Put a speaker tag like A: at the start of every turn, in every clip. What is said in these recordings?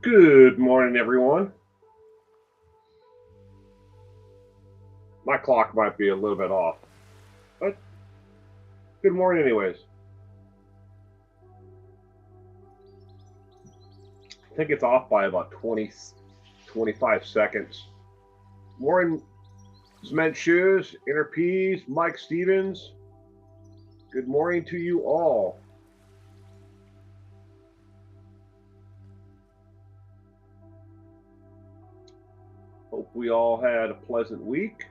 A: Good morning, everyone. My clock might be a little bit off, but good morning, anyways. I think it's off by about 20, 25 seconds. Morning, Cement Shoes, Inner Peas, Mike Stevens. Good morning to you all. Hope we all had a pleasant week.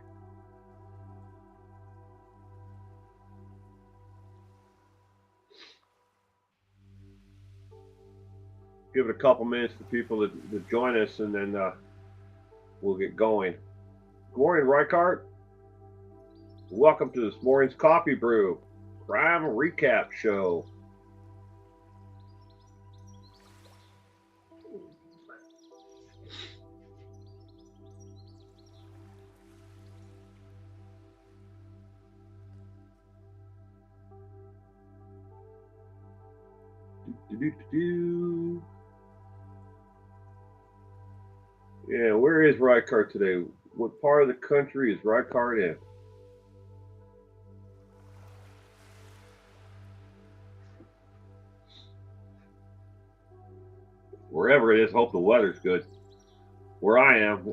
A: Give it a couple minutes for people to join us, and then we'll get going. Good morning, Reichart. Welcome to this morning's Coffee Brew Crime Recap Show. Yeah, where is Reichart today? What part of the country is Reichart in? Wherever it is, hope the weather's good. Where I am,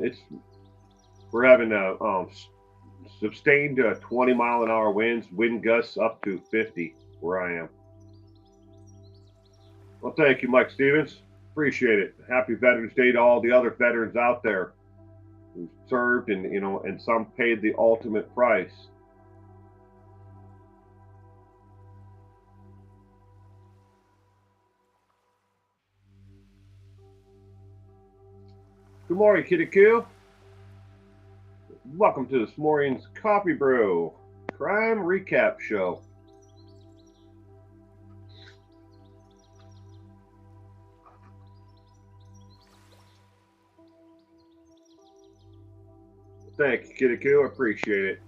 A: we're having a sustained 20-mile-an-hour winds, wind gusts up to 50 where I am. Well, thank you, Mike Stevens. Appreciate it. Happy Veterans Day to all the other veterans out there who served and some paid the ultimate price. Good morning, Kitty Q. Welcome to this morning's Coffee Brew Crime Recap Show. Thank you, Kitty Q. I appreciate it.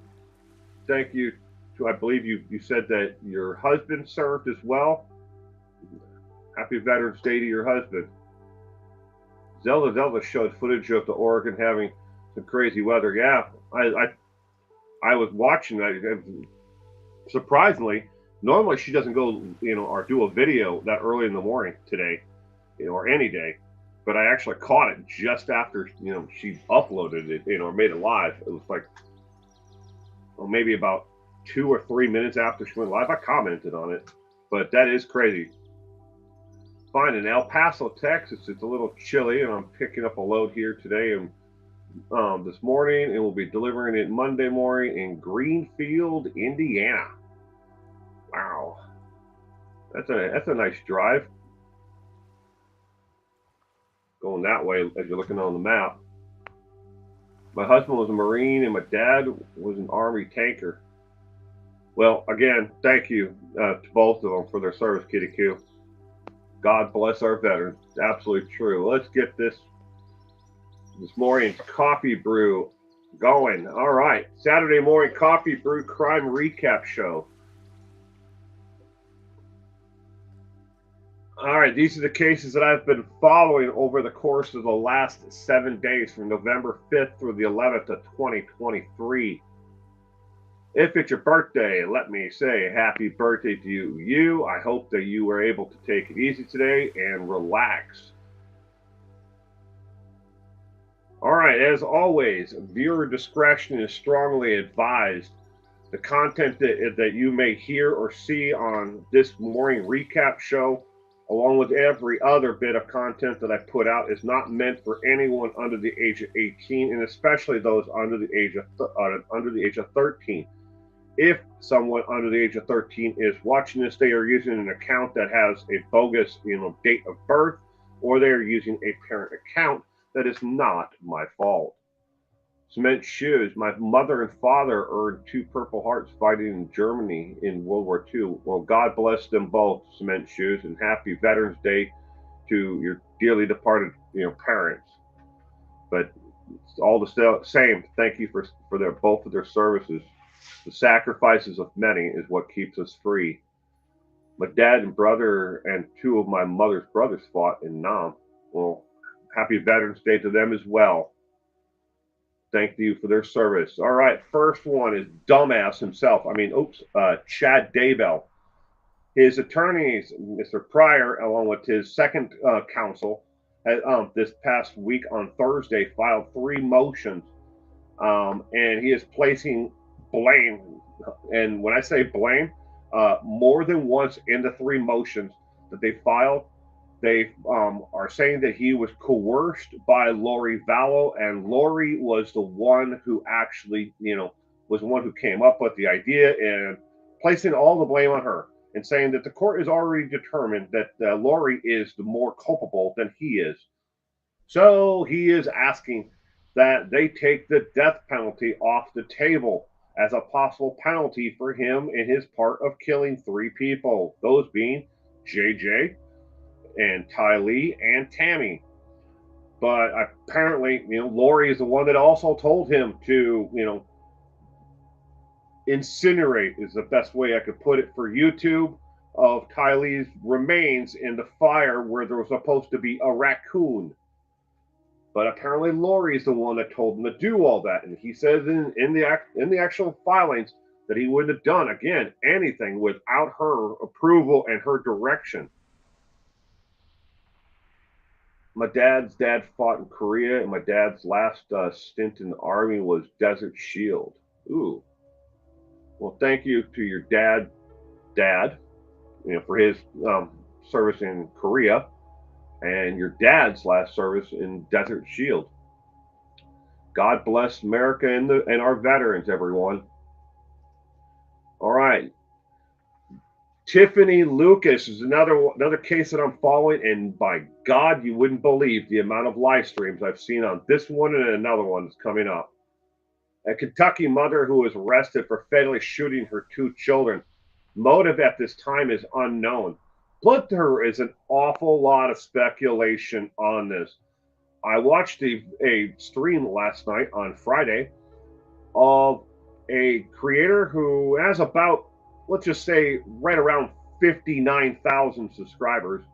A: Thank you to, I believe you said that your husband served as well. Happy Veterans Day to your husband. Zelda showed footage of the Oregon having some crazy weather. Yeah, I was watching that. Surprisingly, normally she doesn't go, or do a video that early in the morning today, or any day. But I actually caught it just after, she uploaded it, or made it live. It was like, well, maybe about 2 or 3 minutes after she went live. I commented on it, but that is crazy. Fine, in El Paso, Texas, it's a little chilly, and I'm picking up a load here today and this morning, and we'll be delivering it Monday morning in Greenfield, Indiana. Wow, that's a nice drive. Going that way as you're looking on the map. My husband was a Marine, and my dad was an Army tanker. Well, again, thank you to both of them for their service, Kitty Q. God bless our veterans. It's absolutely true. Let's get this morning's coffee brew going. All right, Saturday morning coffee brew crime recap show. All right, these are the cases that I've been following over the course of the last 7 days from November 5th through the 11th of 2023. If it's your birthday, let me say happy birthday to you. I hope that you were able to take it easy today and relax. All right, as always, viewer discretion is strongly advised. The content that you may hear or see on this morning recap show, along with every other bit of content that I put out, is not meant for anyone under the age of 18, and especially those under the age of 13. If someone under the age of 13 is watching this, they are using an account that has a bogus, date of birth, or they are using a parent account. That is not my fault. Cement Shoes. My mother and father earned 2 Purple Hearts fighting in Germany in World War II. Well, God bless them both, Cement Shoes, and happy Veterans Day to your dearly departed, parents. But it's all the same. Thank you for their both of their services. The sacrifices of many is what keeps us free. My dad and brother and 2 of my mother's brothers fought in Nam. Well, Happy Veterans Day to them as well. Thank you for their service. All right, first one is dumbass himself. Chad Daybell. His attorneys, Mr. Pryor, along with his second counsel, this past week on Thursday filed three motions, and he is placing blame. And when I say blame, more than once in the three motions that they filed, they are saying that he was coerced by Lori Vallow, and Lori was the one who actually, was the one who came up with the idea and placing all the blame on her and saying that the court has already determined that Lori is the more culpable than he is. So he is asking that they take the death penalty off the table as a possible penalty for him in his part of killing three people, those being JJ, and Ty Lee and Tammy. But apparently, Lori is the one that also told him to, incinerate is the best way I could put it for YouTube of Ty Lee's remains in the fire where there was supposed to be a raccoon. But apparently Lori is the one that told him to do all that. And he says in the actual filings that he wouldn't have done, again, anything without her approval and her direction. My dad's dad fought in Korea, and my dad's last stint in the Army was Desert Shield. Ooh. Well, thank you to your dad, for his service in Korea, and your dad's last service in Desert Shield. God bless America and our veterans, everyone. All right. Tiffany Lucas is another case that I'm following, and by God, you wouldn't believe the amount of live streams I've seen on this one and another one that's coming up. A Kentucky mother who was arrested for fatally shooting her two children. Motive at this time is unknown, but there is an awful lot of speculation on this. I watched a stream last night on Friday of a creator who has about, let's just say, right around 59,000 subscribers,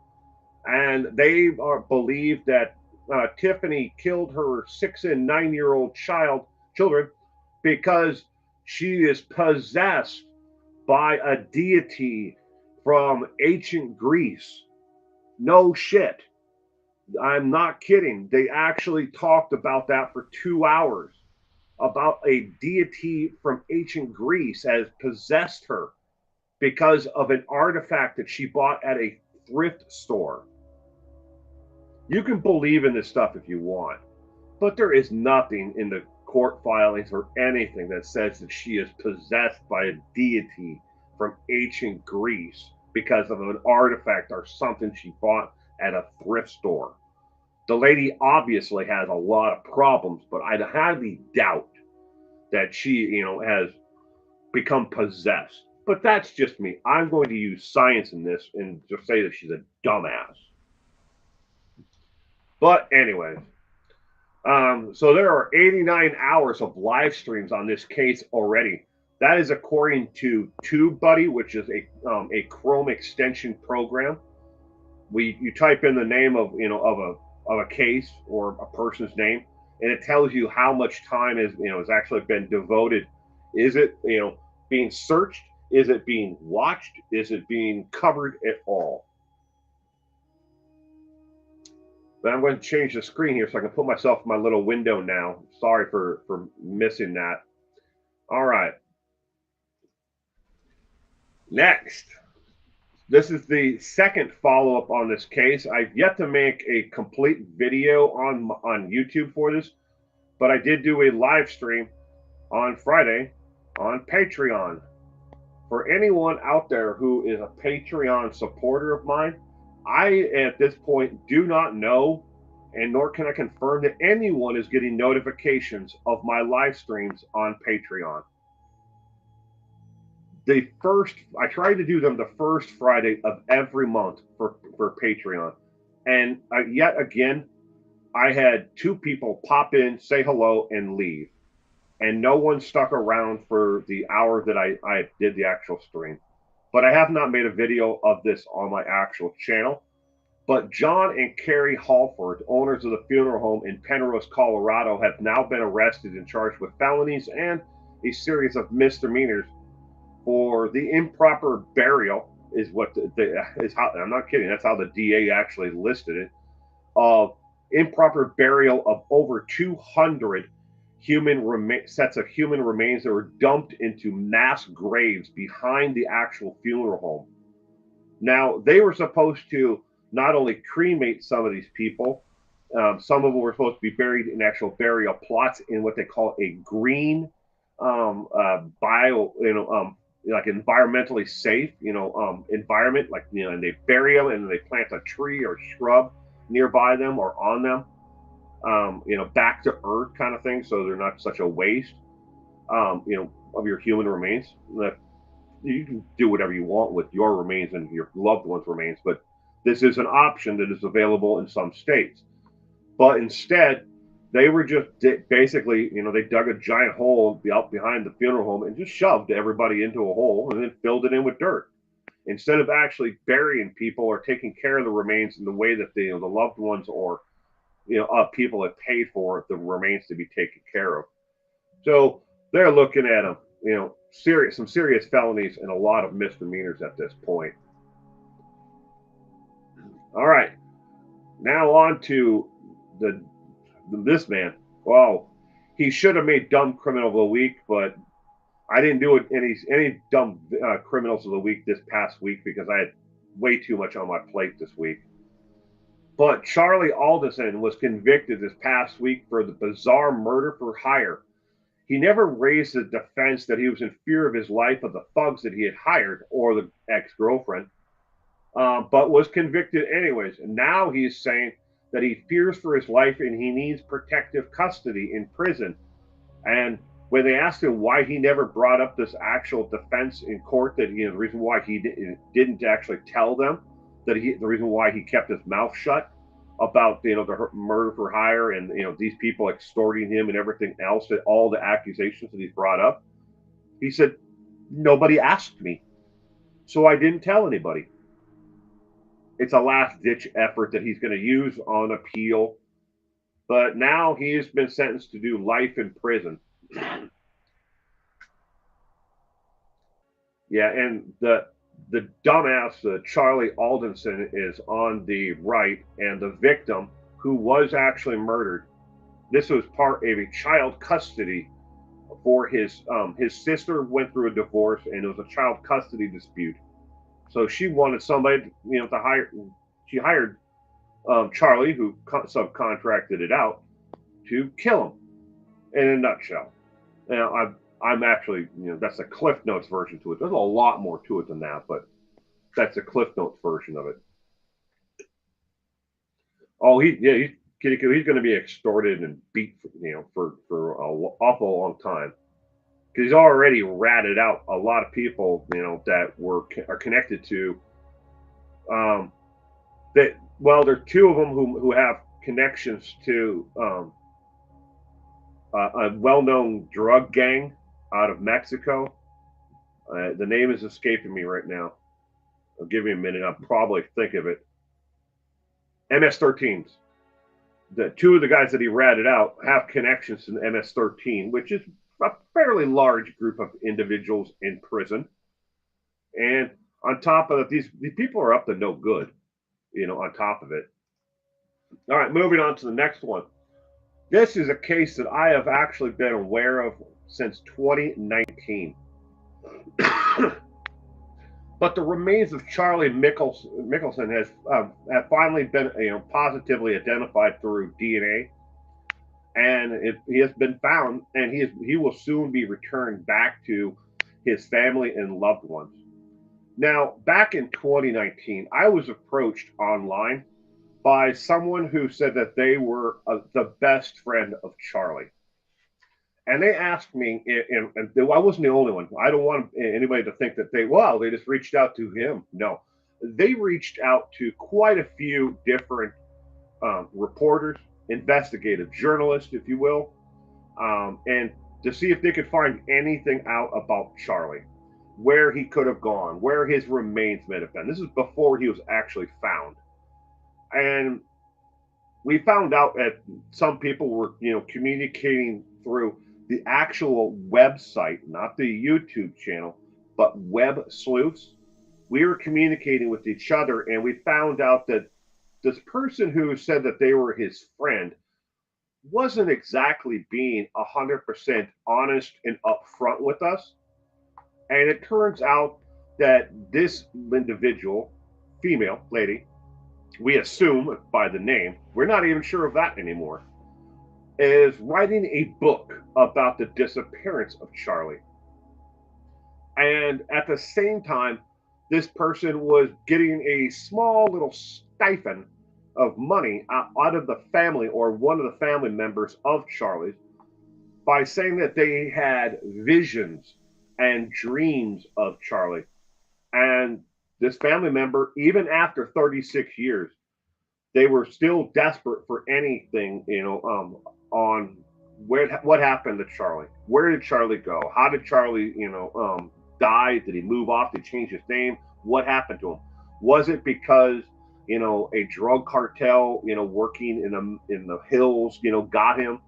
A: and they believe that Tiffany killed her 6 and 9-year-old children because she is possessed by a deity from ancient Greece. No shit. I'm not kidding. They actually talked about that for 2 hours, about a deity from ancient Greece has possessed her because of an artifact that she bought at a thrift store. You can believe in this stuff if you want, but there is nothing in the court filings or anything that says that she is possessed by a deity from ancient Greece because of an artifact or something she bought at a thrift store. The lady obviously has a lot of problems, but I highly doubt that she, has become possessed. But that's just me. I'm going to use science in this and just say that she's a dumbass. But anyways, so there are 89 hours of live streams on this case already. That is according to TubeBuddy, which is a Chrome extension program. You type in the name of a case or a person's name, and it tells you how much time has actually been devoted. Is it being searched? Is it being watched? Is it being covered at all? But I'm going to change the screen here so I can put myself in my little window now. Sorry for missing that. All right. Next. This is the second follow-up on this case. I've yet to make a complete video on YouTube for this, but I did do a live stream on Friday on Patreon. For anyone out there who is a Patreon supporter of mine, I, at this point, do not know, and nor can I confirm that anyone is getting notifications of my live streams on Patreon. I try to do them the first Friday of every month for Patreon. And yet again, I had 2 people pop in, say hello, and leave. And no one stuck around for the hour that I did the actual stream. But I have not made a video of this on my actual channel. But John and Carrie Halford, owners of the funeral home in Penrose, Colorado, have now been arrested and charged with felonies and a series of misdemeanors for the improper burial, is what is how, I'm not kidding. That's how the DA actually listed it, of improper burial of over 200 sets of human remains that were dumped into mass graves behind the actual funeral home. Now, they were supposed to not only cremate some of these people, some of them were supposed to be buried in actual burial plots in what they call a green bio, like environmentally safe, environment, like, and they bury them and they plant a tree or shrub nearby them or on them, back to earth kind of thing, so they're not such a waste, of your human remains. You can do whatever you want with your remains and your loved ones' remains, but this is an option that is available in some states. But instead, they were just basically, they dug a giant hole out behind the funeral home and just shoved everybody into a hole and then filled it in with dirt. Instead of actually burying people or taking care of the remains in the way that the loved ones or people have paid for the remains to be taken care of. So they're looking at them, some serious felonies and a lot of misdemeanors at this point. All right, now on to this man. Wow, he should have made dumb criminal of the week, but I didn't do it any dumb criminals of the week this past week because I had way too much on my plate this week. But Charlie Alderson was convicted this past week for the bizarre murder for hire. He never raised the defense that he was in fear of his life of the thugs that he had hired or the ex-girlfriend, but was convicted anyways. And now he's saying that he fears for his life and he needs protective custody in prison. And when they asked him why he never brought up this actual defense in court, that the reason why he didn't actually tell them that the reason why he kept his mouth shut about the murder for hire and these people extorting him and everything else, that all the accusations that he's brought up, he said nobody asked me, so I didn't tell anybody. It's a last ditch effort that he's going to use on appeal, but now he has been sentenced to do life in prison. Yeah, and the dumbass Charlie Alderson is on the right, and the victim, who was actually murdered, this was part of a child custody for his sister went through a divorce, and it was a child custody dispute. So she wanted somebody, to hire. She hired Charlie, who subcontracted it out, to kill him. In a nutshell. Now, I'm actually, that's a Cliff Notes version to it. There's a lot more to it than that, but that's a Cliff Notes version of it. Oh, he's going to be extorted and beat, for an awful long time, because he's already ratted out a lot of people, that are connected to. That well, there's two of them who have connections to a well-known drug gang out of Mexico. The name is escaping me right now. I'll give you a minute. I'll probably think of it. MS-13s. The two of the guys that he ratted out have connections to the MS-13, which is a fairly large group of individuals in prison. And on top of it, these people are up to no good, on top of it. All right, moving on to the next one. This is a case that I have actually been aware of since 2019. But the remains of Charlie Mickelson have finally been positively identified through DNA, and he has been found, and he will soon be returned back to his family and loved ones. Now, back in 2019, I was approached online by someone who said that they were the best friend of Charlie. And they asked me, and I wasn't the only one. I don't want anybody to think that they just reached out to him. No, they reached out to quite a few different reporters, investigative journalists, if you will, and to see if they could find anything out about Charlie, where he could have gone, where his remains may have been. This is before he was actually found. And we found out that some people were, communicating through the actual website, not the YouTube channel, but web sleuths. We were communicating with each other, and we found out that this person who said that they were his friend wasn't exactly being 100% honest and upfront with us. And it turns out that this individual, female lady, we assume by the name, we're not even sure of that anymore, is writing a book about the disappearance of Charlie. And at the same time, this person was getting a small little stipend of money out of the family or one of the family members of Charlie's by saying that they had visions and dreams of Charlie. And this family member, even after 36 years, they were still desperate for anything, on what happened to Charlie. Where did Charlie go? How did Charlie, die? Did he move off? Did he change his name? What happened to him? Was it because a drug cartel, working in the hills, got him?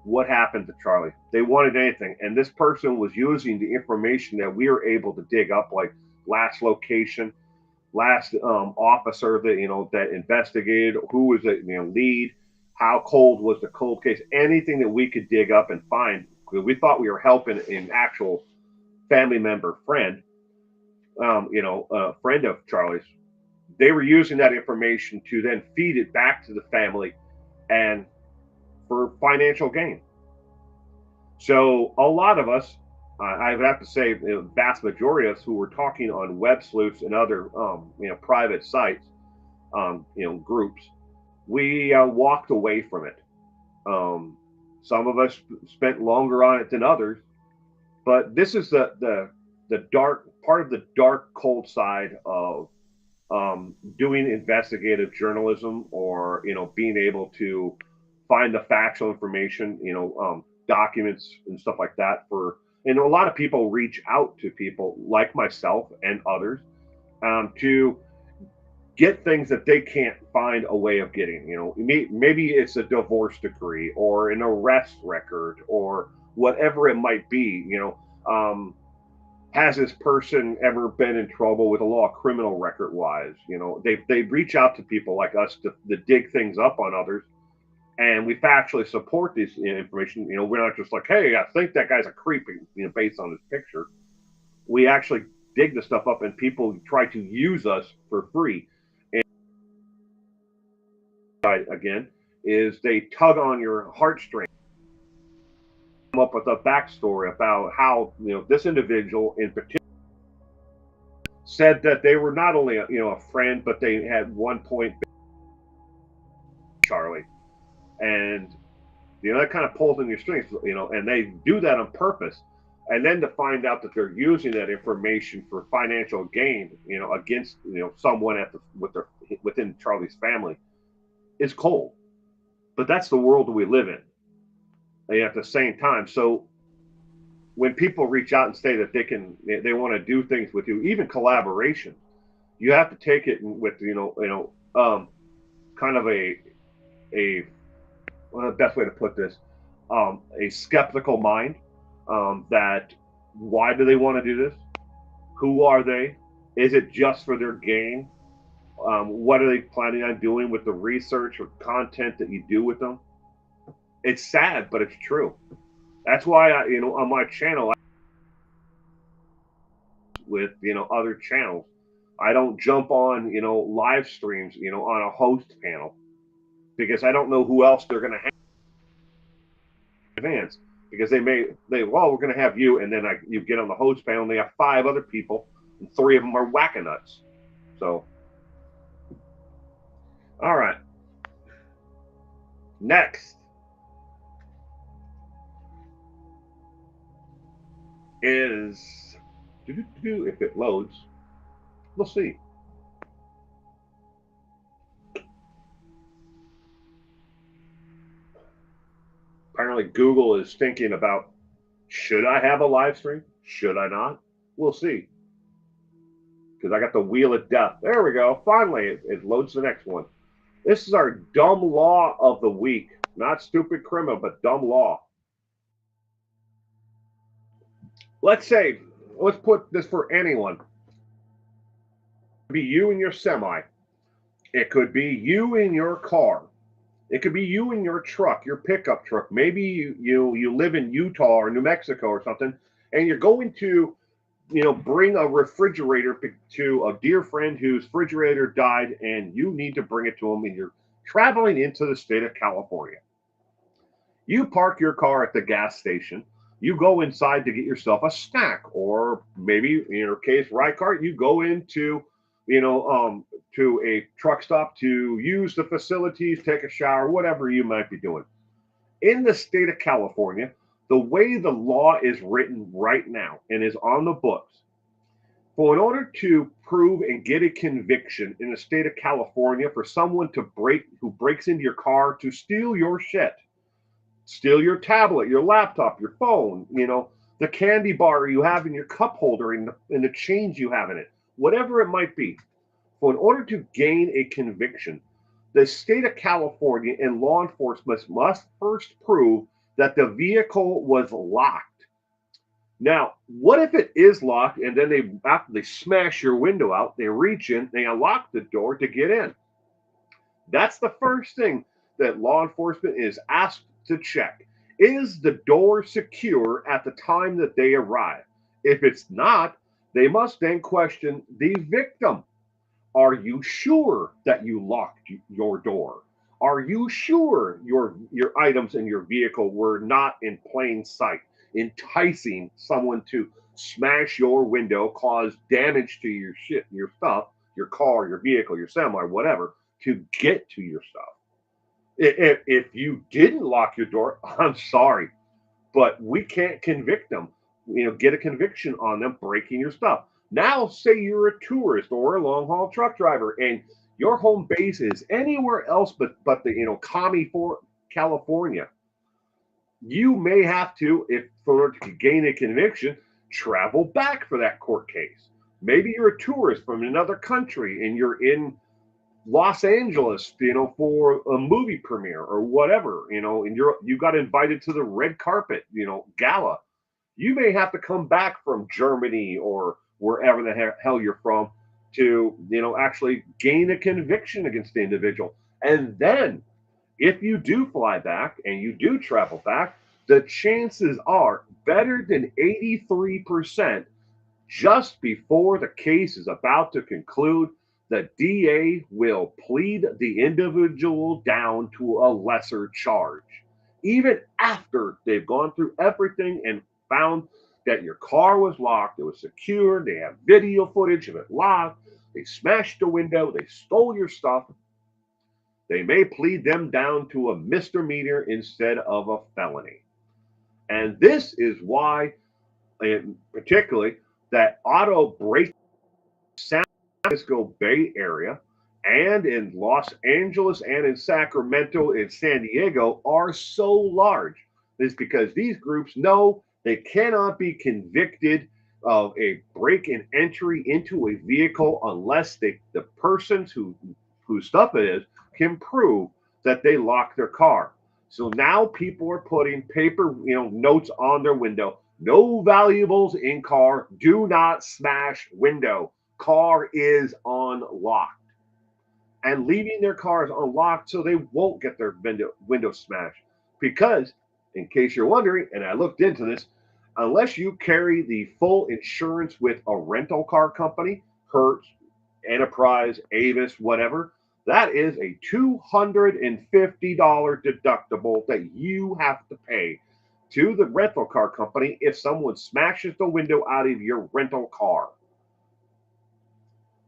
A: What happened to Charlie? They wanted anything, and this person was using the information that we were able to dig up, like last location, last officer that that investigated, who was the lead, how cold was the cold case, anything that we could dig up and find. We thought we were helping an actual family member friend, friend of Charlie's. They were using that information to then feed it back to the family and for financial gain. So a lot of us, I would have to say, the vast majority of us who were talking on web sleuths and other, private sites, groups, we walked away from it. Some of us spent longer on it than others, but this is the dark part of the dark cold side of doing investigative journalism, or being able to find the factual information, documents and stuff like that. And a lot of people reach out to people like myself and others, to get things that they can't find a way of getting. Maybe it's a divorce decree or an arrest record or whatever it might be. Has this person ever been in trouble with the law, criminal record wise? They reach out to people like us to dig things up on others, and we factually support this information. We're not just like, hey, I think that guy's a creep, based on his picture. We actually dig the stuff up, and people try to use us for free. And again, is they tug on your heartstrings, come up with a backstory about how this individual in particular said that they were not only a friend, but they had one point Charlie, and that kind of pulls in your strings, and they do that on purpose. And then to find out that they're using that information for financial gain, against someone within Charlie's family, is cold. But that's the world we live in. And at the same time, so when people reach out and say that they want to do things with you, even collaboration, you have to take it with kind of a well, the best way to put this, a skeptical mind, that why do they want to do this? Who are they? Is it just for their gain? What are they planning on doing with the research or content that you do with them? It's sad, but it's true. That's why on my channel, with other channels, I don't jump on live streams on a host panel, because I don't know who else they're going to have in advance. Because well, we're going to have you, and then you get on the host panel, and they have 5 other people, and 3 of them are wackanuts. So, all right. Next is, if it loads, we'll see. Apparently, Google is thinking about, should I have a live stream? Should I not? We'll see. Because I got the wheel of death. There we go. Finally, it loads the next one. This is our dumb law of the week. Not stupid criminal, but dumb law. Let's say, let's put this for anyone. It could be you in your semi. It could be you in your car. It could be you in your truck, your pickup truck. Maybe you live in Utah or New Mexico or something, and you're going to bring a refrigerator to a dear friend whose refrigerator died, and you need to bring it to them, and you're traveling into the state of California. You park your car at the gas station. You go inside to get yourself a snack, or maybe in your case, right cart, you go into, you know, to a truck stop to use the facilities, take a shower, whatever you might be doing. In the state of California, the way the law is written right now and is on the books, for in order to prove and get a conviction in the state of California for someone to break who breaks into your car to steal your shit, steal your tablet, your laptop, your phone, the candy bar you have in your cup holder and the change you have in it, whatever it might be. For in order to gain a conviction, the state of California and law enforcement must first prove that the vehicle was locked. Now, what if it is locked and then after they smash your window out, they reach in, they unlock the door to get in? That's the first thing that law enforcement is asked to check. Is the door secure at the time that they arrive? If it's not, they must then question the victim. Are you sure that you locked your door? Are you sure your items in your vehicle were not in plain sight, enticing someone to smash your window, cause damage to your shit, your stuff, your car, your vehicle, your semi, whatever, to get to your stuff? If you didn't lock your door, I'm sorry, but we can't convict them. Get a conviction on them breaking your stuff. Now, say you're a tourist or a long haul truck driver, and your home base is anywhere else but the commie for California. You may have to, if for to gain a conviction, travel back for that court case. Maybe you're a tourist from another country and you're in Los Angeles, for a movie premiere or whatever, and you got invited to the red carpet, gala. You may have to come back from Germany or wherever the hell you're from to, actually gain a conviction against the individual. And then if you do fly back and you do travel back, the chances are better than 83% just bore the case is about to conclude, the DA will plead the individual down to a lesser charge, even after they've gone through everything and found that your car was locked, it was secured, they have video footage of it locked, they smashed the window, they stole your stuff. They may plead them down to a misdemeanor instead of a felony. And this is why, particularly, that auto break San Francisco Bay Area and in Los Angeles and in Sacramento and San Diego are so large is because these groups know they cannot be convicted of a break and entry into a vehicle unless the persons whose stuff it is can prove that they locked their car. So now people are putting paper, notes on their window. No valuables in car. Do not smash window. Car is unlocked, and leaving their cars unlocked so they won't get their window smashed. Because, in case you're wondering, and I looked into this, unless you carry the full insurance with a rental car company, Hertz, Enterprise, Avis, whatever, that is a $250 deductible that you have to pay to the rental car company if someone smashes the window out of your rental car.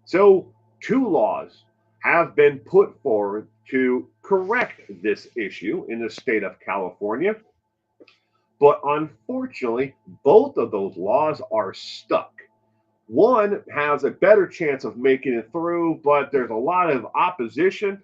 A: So, two laws have been put forward to correct this issue in the state of California. But unfortunately, both of those laws are stuck. One has a better chance of making it through, but there's a lot of opposition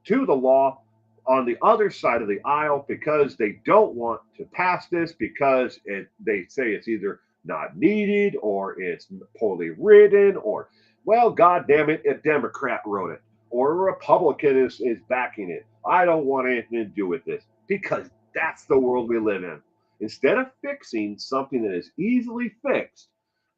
A: to the law on the other side of the aisle because they don't want to pass this because they say it's either not needed or it's poorly written or, well, God damn it, a Democrat wrote it or a Republican is backing it. I don't want anything to do with this, because that's the world we live in. Instead of fixing something that is easily fixed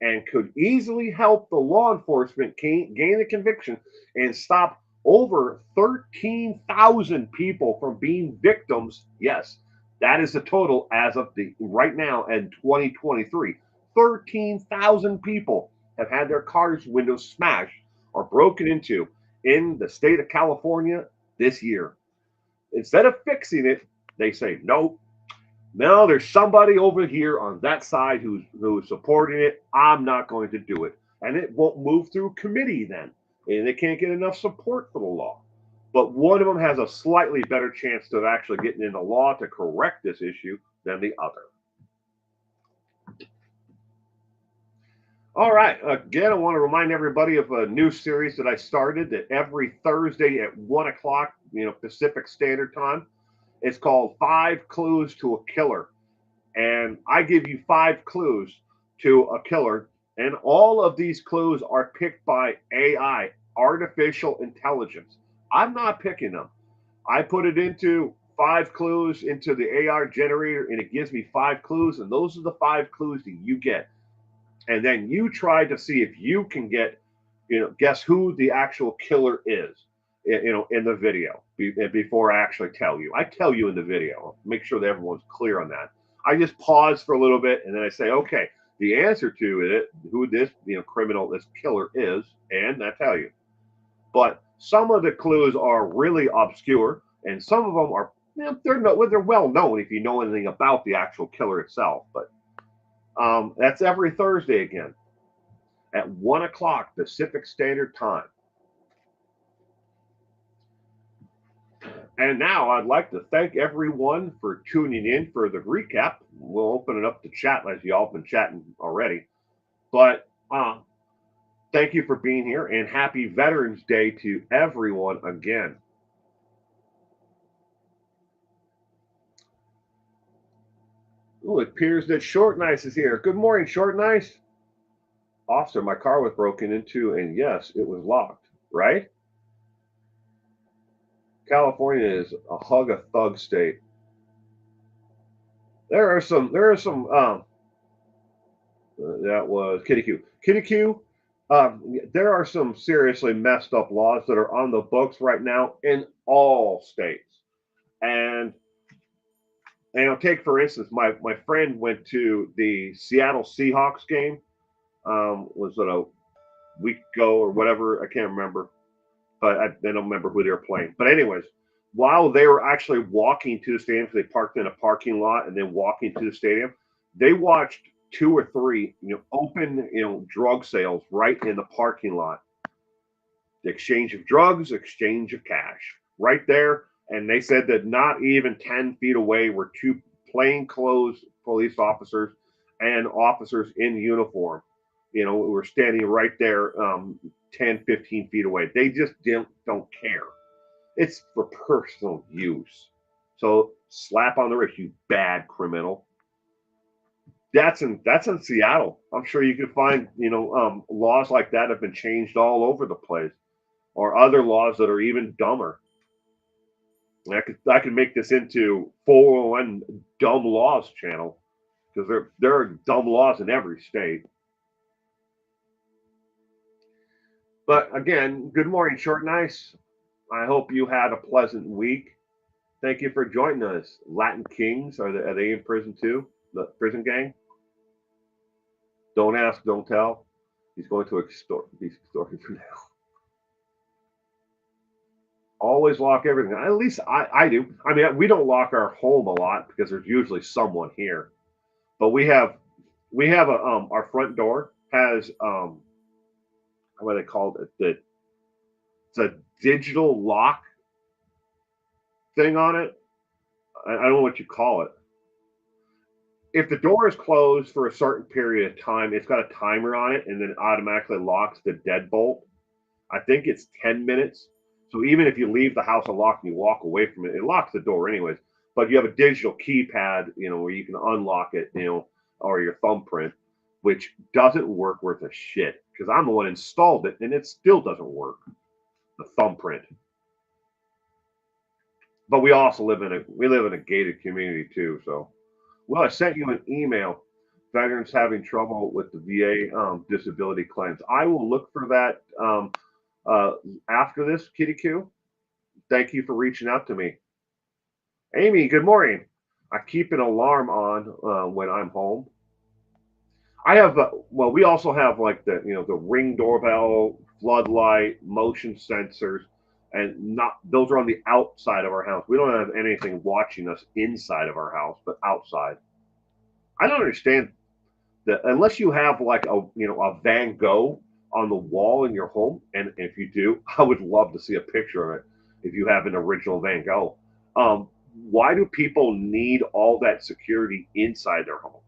A: and could easily help the law enforcement gain a conviction and stop over 13,000 people from being victims. Yes, that is the total as of the right now in 2023. 13,000 people have had their cars' windows smashed or broken into in the state of California this year. Instead of fixing it, they say, nope, no, there's somebody over here on that side who's supporting it. I'm not going to do it. And it won't move through committee then. And they can't get enough support for the law. But one of them has a slightly better chance of actually getting into law to correct this issue than the other. All right. Again, I want to remind everybody of a new series that I started that every Thursday at 1 o'clock, Pacific Standard Time. It's called 5 Clues to a Killer. And I give you 5 clues to a killer. And all of these clues are picked by AI, artificial intelligence. I'm not picking them. I put it into 5 clues into the AI generator, and it gives me 5 clues. And those are the 5 clues that you get. And then you try to see if you can get, guess who the actual killer is, in the video before I actually tell you. I tell you in the video. Make sure that everyone's clear on that. I just pause for a little bit and then I say, okay, the answer to it, who this criminal, this killer is, and I tell you. But some of the clues are really obscure, and some of them are they're well known if you know anything about the actual killer itself. But that's every Thursday again at 1 o'clock Pacific Standard Time. And now I'd like to thank everyone for tuning in for the recap. We'll open it up to chat as y'all been chatting already. But thank you for being here, and happy Veterans Day to everyone again. Ooh, it appears that Short Nice is here. Good morning, Short Nice. Officer, my car was broken into, and yes, it was locked, right? California is a hug a thug state. There are some that was Kitty Q. Kitty Q, there are some seriously messed up laws that are on the books right now in all states. And take for instance, my friend went to the Seattle Seahawks game. Was it a week ago or whatever? I can't remember, but I don't remember who they were playing. But anyways, while they were actually walking to the stadium, they parked in a parking lot and then walking to the stadium, they watched 2 or 3, open, drug sales right in the parking lot. The exchange of drugs, exchange of cash, right there. And they said that not even 10 feet away were 2 plainclothes police officers and officers in uniform. Were standing right there, 10, 15 feet away. They just don't care. It's for personal use. So slap on the wrist, you bad criminal. That's in Seattle. I'm sure you can find laws like that have been changed all over the place, or other laws that are even dumber. I could make this into 401 dumb laws channel, because there are dumb laws in every state. But again, good morning, Short Nice. I hope you had a pleasant week. Thank you for joining us. Latin Kings, are they in prison too? The prison gang? Don't ask, don't tell. He's going to be extorted for now. Always lock everything. At least I do. I mean, we don't lock our home a lot because there's usually someone here. But we have our front door has what they called it, it's a digital lock thing on it. I don't know what you call it. If the door is closed for a certain period of time, it's got a timer on it, and then it automatically locks the deadbolt. I think it's 10 minutes. So even if you leave the house unlocked and you walk away from it, it locks the door anyways. But you have a digital keypad, where you can unlock it, or your thumbprint, which doesn't work worth a shit, because I'm the one installed it and it still doesn't work. the thumbprint. But we live in a gated community too. So, well, I sent you an email. Veterans having trouble with the VA disability claims. I will look for that uh, after this, Kitty Q. Thank you for reaching out to me. Amy, good morning. I keep an alarm on when I'm home. I have, well, we also have like the ring doorbell, floodlight, motion sensors, and not those are on the outside of our house. We don't have anything watching us inside of our house, but outside. I don't understand that unless you have like a Van Gogh on the wall in your home, and if you do, I would love to see a picture of it. If you have an original Van Gogh, why do people need all that security inside their home?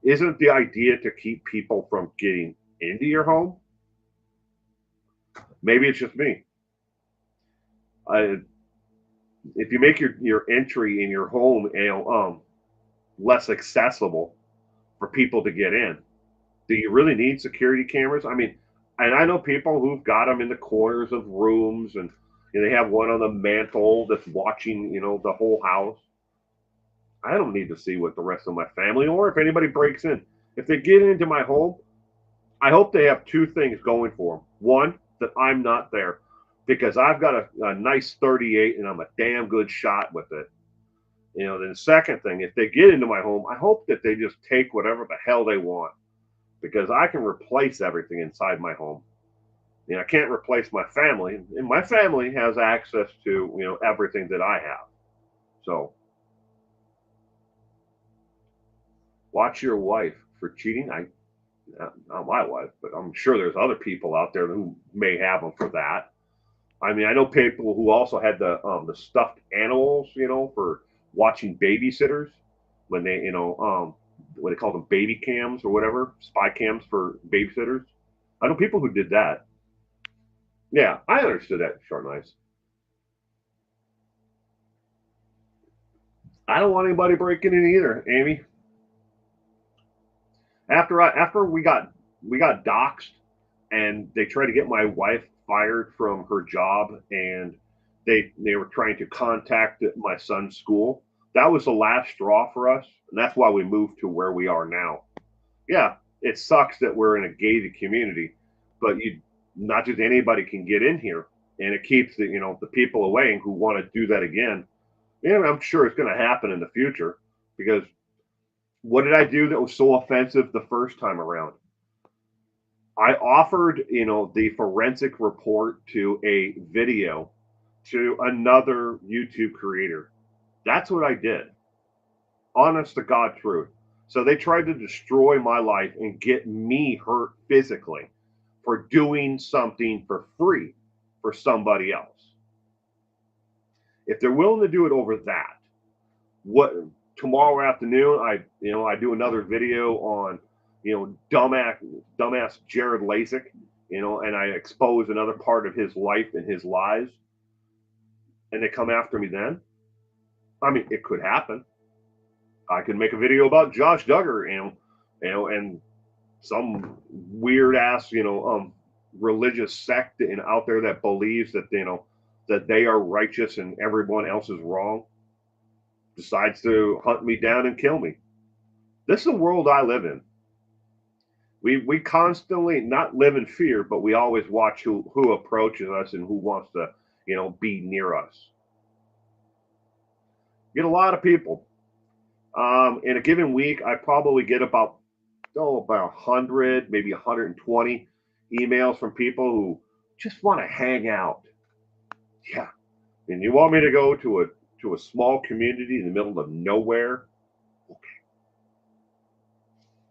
A: Isn't the idea to keep people from getting into your home? Maybe it's just me. Uh, if you make your entry in your home less accessible for people to get in, do you really need security cameras? I mean, and I know people who've got them in the corners of rooms, and they have one on the mantle that's watching, the whole house. I don't need to see what the rest of my family or if anybody breaks in. If they get into my home, I hope they have two things going for them. One, that I'm not there because I've got a nice 38 and I'm a damn good shot with it. Then the second thing, if they get into my home, I hope that they just take whatever the hell they want because I can replace everything inside my home. I can't replace my family, and my family has access to everything that I have. So watch your wife for cheating. Not my wife, but I'm sure there's other people out there who may have them for that. I mean, I know people who also had the stuffed animals, for watching babysitters when they, what they call them, baby cams or whatever, spy cams for babysitters. I know people who did that. Yeah, I understood that, short nice. I don't want anybody breaking in either, Amy. After we got doxxed, and they tried to get my wife fired from her job, and they were trying to contact my son's school. That was the last straw for us, and that's why we moved to where we are now. Yeah, it sucks that we're in a gated community, but you not just anybody can get in here, and it keeps the people away who want to do that again. Yeah, I'm sure it's going to happen in the future because what did I do that was so offensive the first time around? I offered, the forensic report to a video to another YouTube creator. That's what I did. Honest to God truth. So they tried to destroy my life and get me hurt physically for doing something for free for somebody else. If they're willing to do it over that, what tomorrow afternoon I do another video on dumbass Jared Lasik, and I expose another part of his life and his lies, and they come after me then. I mean, it could happen. I could make a video about Josh Duggar, and some weird ass, religious sect and out there that believes that that they are righteous and everyone else is wrong, decides to hunt me down and kill me. This is the world I live in. We constantly not live in fear, but we always watch who approaches us and who wants to be near us. Get a lot of people. In a given week, I probably get about 100, maybe 120 emails from people who just want to hang out. Yeah, and you want me to go to a small community in the middle of nowhere? Okay,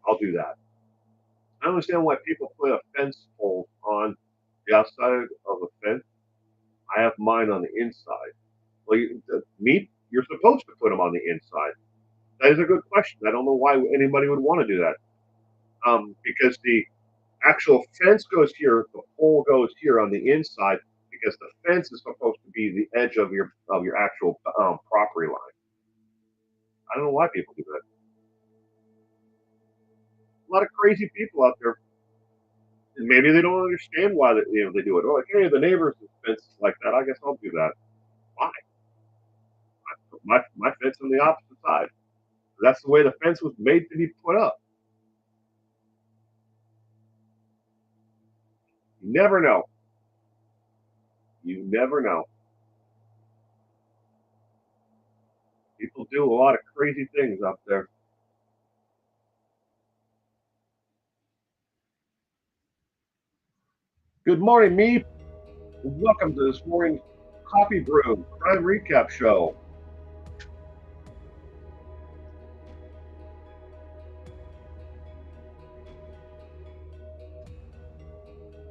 A: I'll do that. I don't understand why people put a fence pole on the outside of a fence. I have mine on the inside. Well, you're supposed to put them on the inside. That is a good question. I don't know why anybody would want to do that. Because the actual fence goes here, the pole goes here on the inside, because the fence is supposed to be the edge of your actual property line. I don't know why people do that. A lot of crazy people out there. Maybe they don't understand why they do it. Or like, hey, the neighbor's fence is like that. I guess I'll do that. Why? My fence on the opposite side. That's the way the fence was made to be put up. You never know. You never know. People do a lot of crazy things up there. Good morning, me. Welcome to this morning's Coffee Brew Crime Recap Show.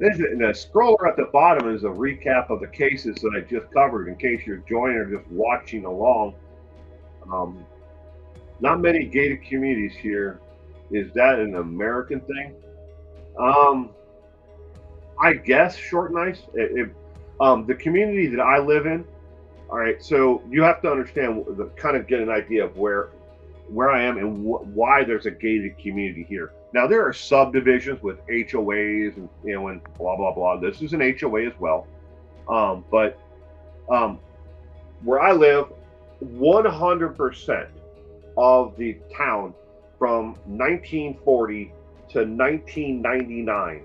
A: And the scroller at the bottom is a recap of the cases that I just covered in case you're joining or just watching along. Um, Not many gated communities here. Is that an American thing? Um, I guess short and nice. The community that I live in. All right, so you have to understand kind of get an idea of where I am and why there's a gated community here. Now there are subdivisions with HOAs and and blah blah blah. This is an HOA as well, but um, where I live, 100% of the town from 1940 to 1999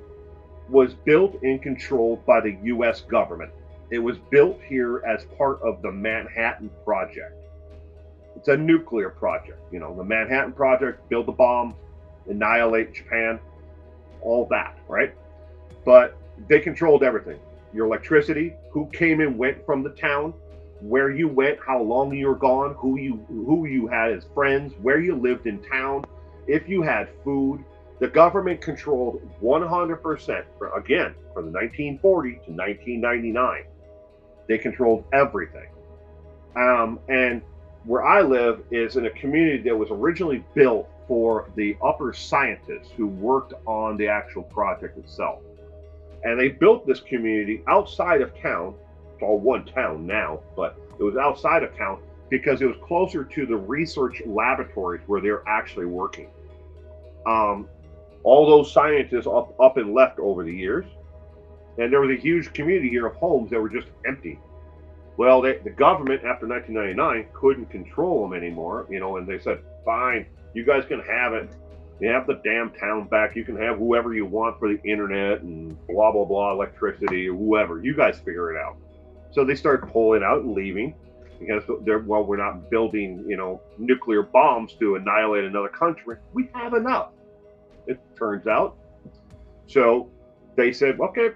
A: was built and controlled by the U.S. government. It was built here as part of the Manhattan Project. It's a nuclear project. The Manhattan Project, build the bomb, annihilate Japan, all that, right? But they controlled everything. Your electricity, who came and went from the town, where you went, how long you were gone, who you had as friends, where you lived in town, if you had food. The government controlled 100%, again, from the 1940 to 1999. They controlled everything. And where I live is in a community that was originally built for the upper scientists who worked on the actual project itself. And they built this community outside of town. It's all one town now, but it was outside of town because it was closer to the research laboratories where they're actually working. Um, all those scientists up and left over the years, and there was a huge community here of homes that were just empty. Well, the government after 1999 couldn't control them anymore, and they said, "Fine, you guys can have it. You have the damn town back. You can have whoever you want for the internet and blah blah blah, electricity or whoever. You guys figure it out." So they started pulling out and leaving because we're not building, nuclear bombs to annihilate another country. We have enough, it turns out. So they said, okay,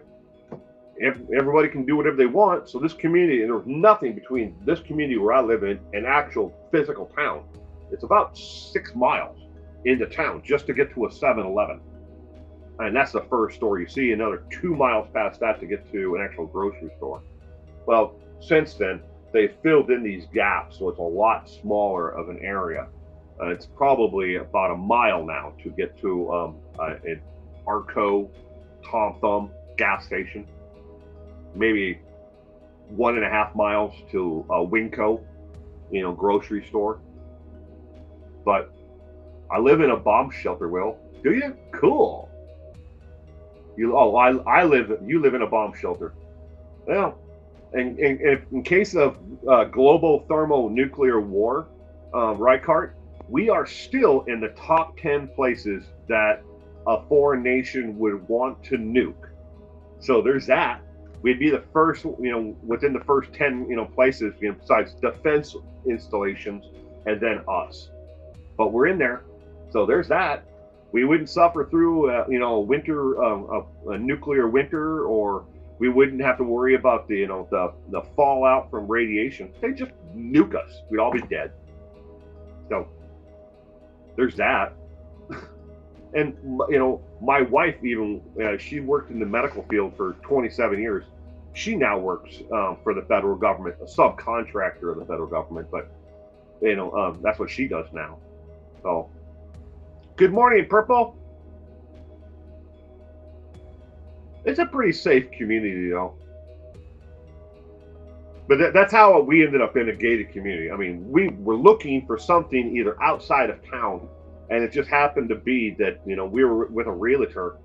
A: everybody can do whatever they want. So this community, and there was nothing between this community where I live in and actual physical town. It's about 6 miles into town just to get to a 7-Eleven. And that's the first store. You see another 2 miles past that to get to an actual grocery store. Well, since then, they filled in these gaps, so it's a lot smaller of an area. It's probably about a mile now to get to an Arco, Tom Thumb gas station. Maybe 1.5 miles to a Winco, grocery store. But I live in a bomb shelter, Will. Do you? Cool. You live in a bomb shelter. Well, in case of global thermonuclear war, Reichart, we are still in the top 10 places that a foreign nation would want to nuke. So there's that. We'd be the first, within the first 10, places, besides defense installations, and then us. But we're in there, so there's that. We wouldn't suffer through, a winter, a nuclear winter, or we wouldn't have to worry about the fallout from radiation. They just nuke us. We'd all be dead. So there's that. And my wife even she worked in the medical field for 27 years. She now works for the federal government, a subcontractor of the federal government. But that's what she does now. So, good morning, Purple. It's a pretty safe community, though. But that's how we ended up in a gated community. I mean, we were looking for something either outside of town, and it just happened to be that we were with a realtor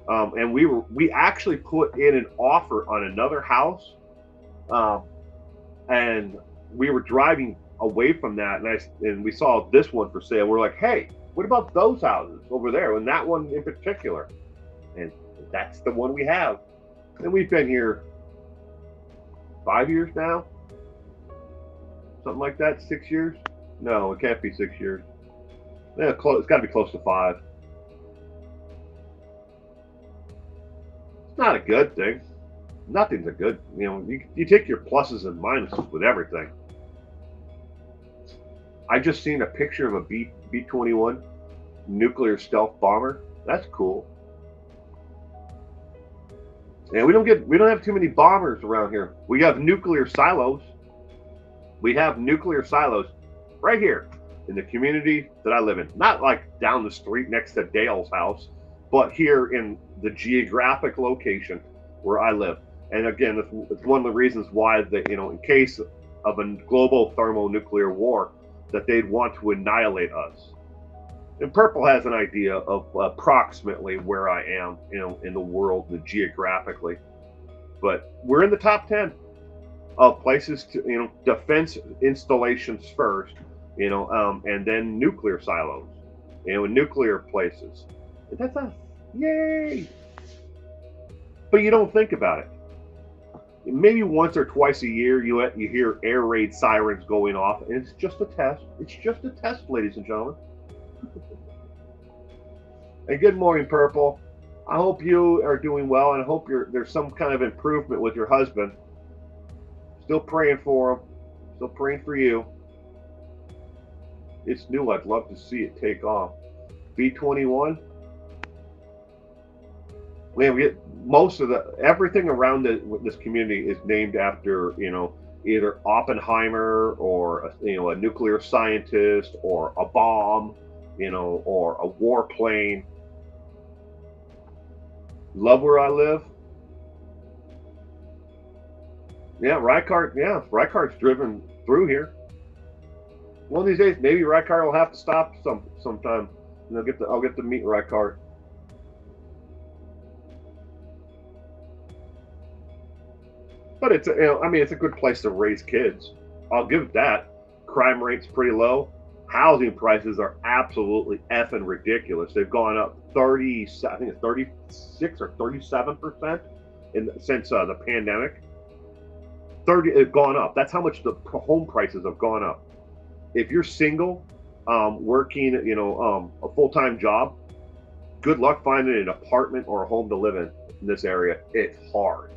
A: And we actually put in an offer on another house, um, and we were driving away from that, and we saw this one for sale. We're like, hey, what about those houses over there, and that one in particular? And that's the one we have. And we've been here 5 years now, something like that. 6 years? No, it can't be 6 years. Yeah, close. It's got to be close to 5. It's not a good thing. Nothing's a good. You take your pluses and minuses with everything. I just seen a picture of a B-21 nuclear stealth bomber. That's cool. And we don't have too many bombers around here. We have nuclear silos. We have nuclear silos right here in the community that I live in. Not like down the street next to Dale's house, but here in the geographic location where I live. And again, it's one of the reasons why in case of a global thermonuclear war, that they'd want to annihilate us. And Purple has an idea of approximately where I am, in the world, geographically. But we're in the top 10 of places to, defense installations first, and then nuclear silos, and nuclear places. And that's us. Yay! But you don't think about it. Maybe once or twice a year, you hear air raid sirens going off, and it's just a test. It's just a test, ladies and gentlemen. Hey, good morning, Purple. I hope you are doing well, and I hope there's some kind of improvement with your husband. Still praying for him. Still praying for you. It's new. I'd love to see it take off. B-21. Man, we get most of everything around this community is named after, either Oppenheimer or a nuclear scientist or a bomb, or a warplane. Love where I live. Yeah, Rykart's driven through here. One of these days, maybe Rykart will have to stop sometime, and I'll get to meet Rykart. But it's a good place to raise kids. I'll give it that. Crime rate's pretty low. Housing prices are absolutely effing ridiculous. They've gone up 36 or 37% since the pandemic. It's gone up. That's how much the home prices have gone up. If you're single, working, a full-time job, good luck finding an apartment or a home to live in this area. It's hard.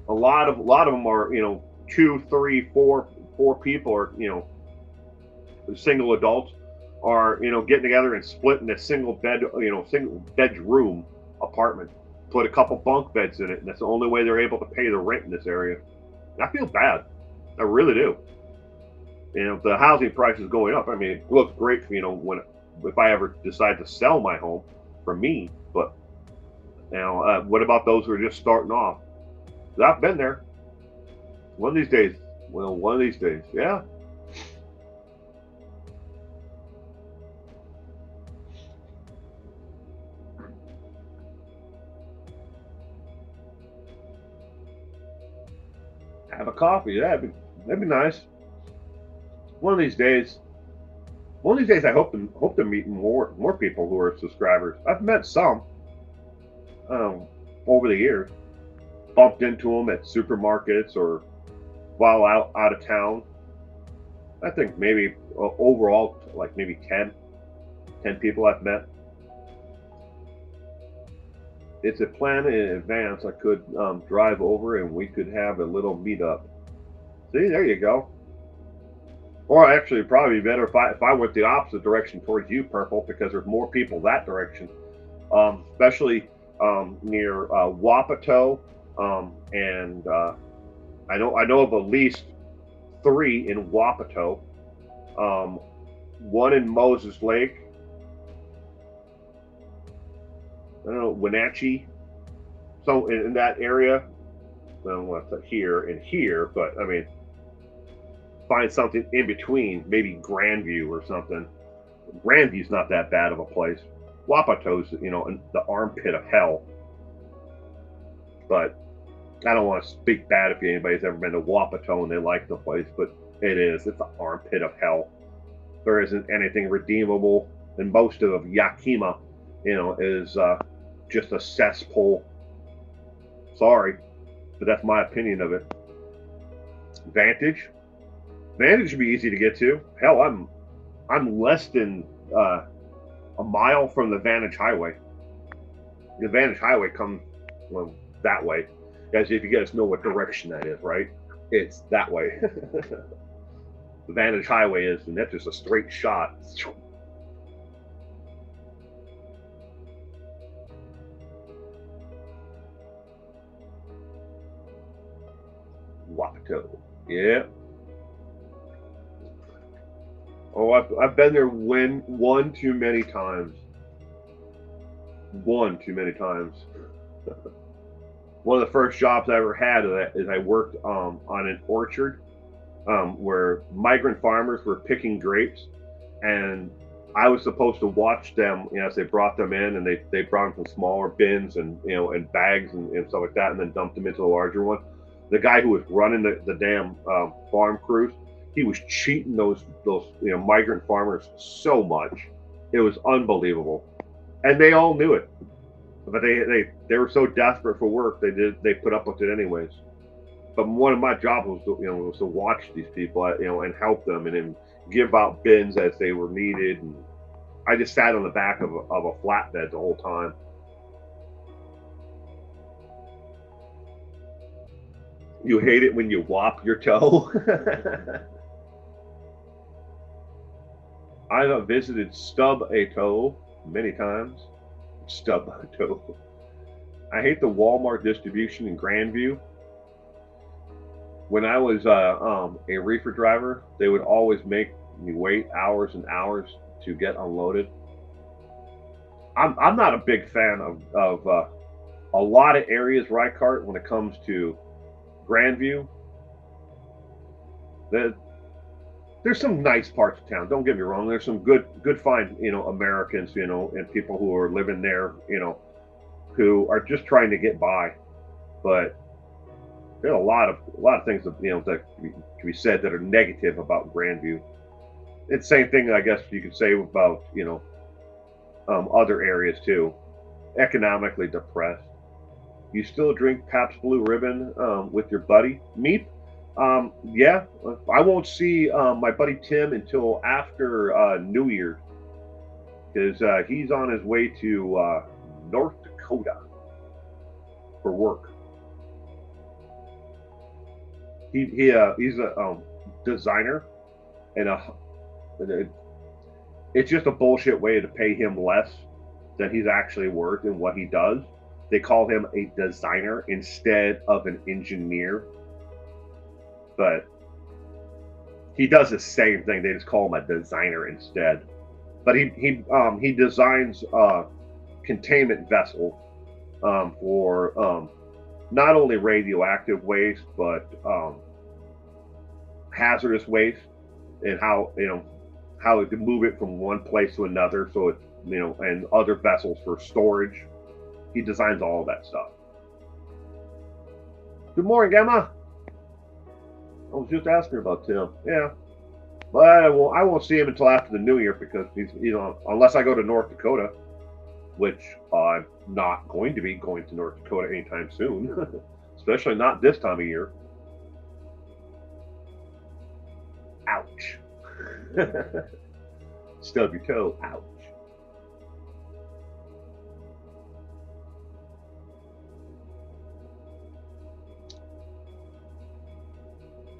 A: A lot of them are, 2, 3, 4 people, or single adults are, getting together and splitting a single bedroom apartment. Put a couple bunk beds in it, and that's the only way they're able to pay the rent in this area. And I feel bad. I really do. The housing price is going up. I mean, it looks great for, if I ever decide to sell my home for me, but what about those who are just starting off? I've been there. One of these days. Well, one of these days. Yeah. Have a coffee. Yeah, that'd be nice. One of these days. I hope to meet more people who are subscribers. I've met some over the years. Bumped into them at supermarkets or while out of town. I think maybe overall, like maybe 10 people I've met. It's a plan in advance. I could drive over and we could have a little meetup. See, there you go. Or actually, it'd probably be better if I went the opposite direction towards you, Purple, because there's more people that direction, especially near Wapato. And I know of at least 3 in Wapato, one in Moses Lake. I don't know, Wenatchee. So in that area, I don't want to here and here, but I mean, find something in between, maybe Grandview or something. Randy's not that bad of a place. Wapato's, in the armpit of hell. But I don't want to speak bad if anybody's ever been to Wapato and they like the place, but it is. It's the armpit of hell. There isn't anything redeemable, and most of Yakima, is just a cesspool. Sorry, but that's my opinion of it. Vantage should be easy to get to. Hell, I'm less than a mile from the Vantage Highway. The Vantage Highway comes that way. Guys, if you guys know what direction that is, right? It's that way. The Vantage Highway is, and that's just a straight shot. Wapato. Yeah. Oh, I've been there one too many times. One too many times. One of the first jobs I ever had is I worked on an orchard where migrant farmers were picking grapes, and I was supposed to watch them, as they brought them in, and they brought them from smaller bins and and bags and stuff like that, and then dumped them into the larger one. The guy who was running the damn farm crews, he was cheating those migrant farmers so much, it was unbelievable, and they all knew it. But they were so desperate for work, they put up with it anyways. But one of my jobs was to watch these people, and help them, and then give out bins as they were needed. And I just sat on the back of a flatbed the whole time. You hate it when you whop your toe. I've visited Stub Atoll many times. Stub Atoll. I hate the Walmart distribution in Grandview. When I was a reefer driver, they would always make me wait hours and hours to get unloaded. I'm not a big fan of a lot of areas Rycart when it comes to Grandview. There's some nice parts of town. Don't get me wrong. There's some good fine Americans and people who are living there who are just trying to get by. But there's a lot of things that that can be said that are negative about Grandview. It's the same thing I guess you could say about other areas too. Economically depressed. You still drink Pabst Blue Ribbon with your buddy Meep? Yeah, I won't see my buddy Tim until after New Year, because he's on his way to North Dakota for work. He's a designer, and it's just a bullshit way to pay him less than he's actually worth and what he does. They call him a designer instead of an engineer, but he does the same thing. They just call him a designer instead. But he designs containment vessels for not only radioactive waste but hazardous waste, and how it can move it from one place to another, so it's and other vessels for storage. He designs all of that stuff. Good morning, Gemma. I was just asking about Tim. Yeah, but I won't see him until after the New Year, because he's unless I go to North Dakota, which I'm not going to be going to North Dakota anytime soon, especially not this time of year. Ouch. Stub your toe. Ouch.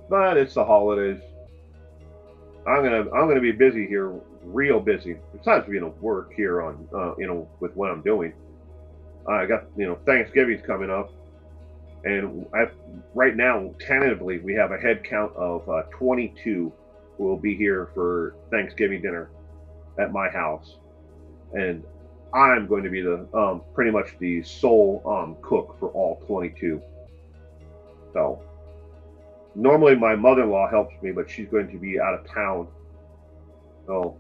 A: But it's the holidays. I'm gonna be busy here, real busy. Besides work here on with what I'm doing. I got Thanksgiving's coming up, and right now tentatively we have a head count of 22 who will be here for Thanksgiving dinner at my house, and I'm going to be the pretty much the sole cook for all 22. So normally my mother-in-law helps me, but she's going to be out of town. So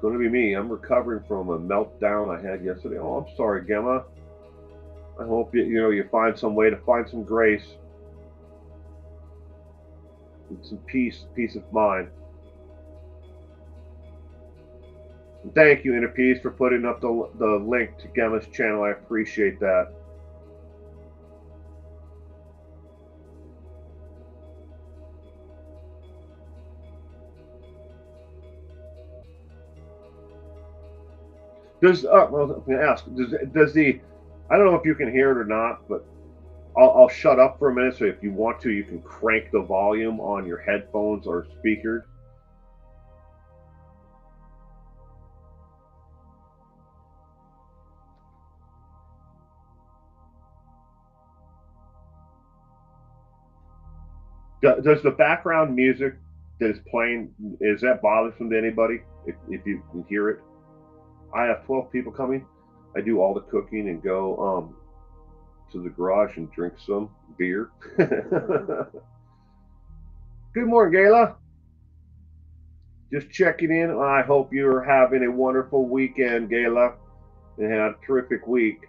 A: going to be me. I'm recovering from a meltdown I had yesterday. Oh, I'm sorry, Gemma. I hope you find some way to find some grace and some peace of mind. And thank you, Inner Peace, for putting up the link to Gemma's channel. I appreciate that. Well, I'm going to ask, does the, I don't know if you can hear it or not, but I'll shut up for a minute. So if you want to, you can crank the volume on your headphones or speakers. Does the background music that is playing, is that bothersome to anybody if you can hear it? I have 12 people coming. I do all the cooking and go to the garage and drink some beer. Good morning, Gayla. Just checking in. I hope you're having a wonderful weekend, Gayla, and had a terrific week.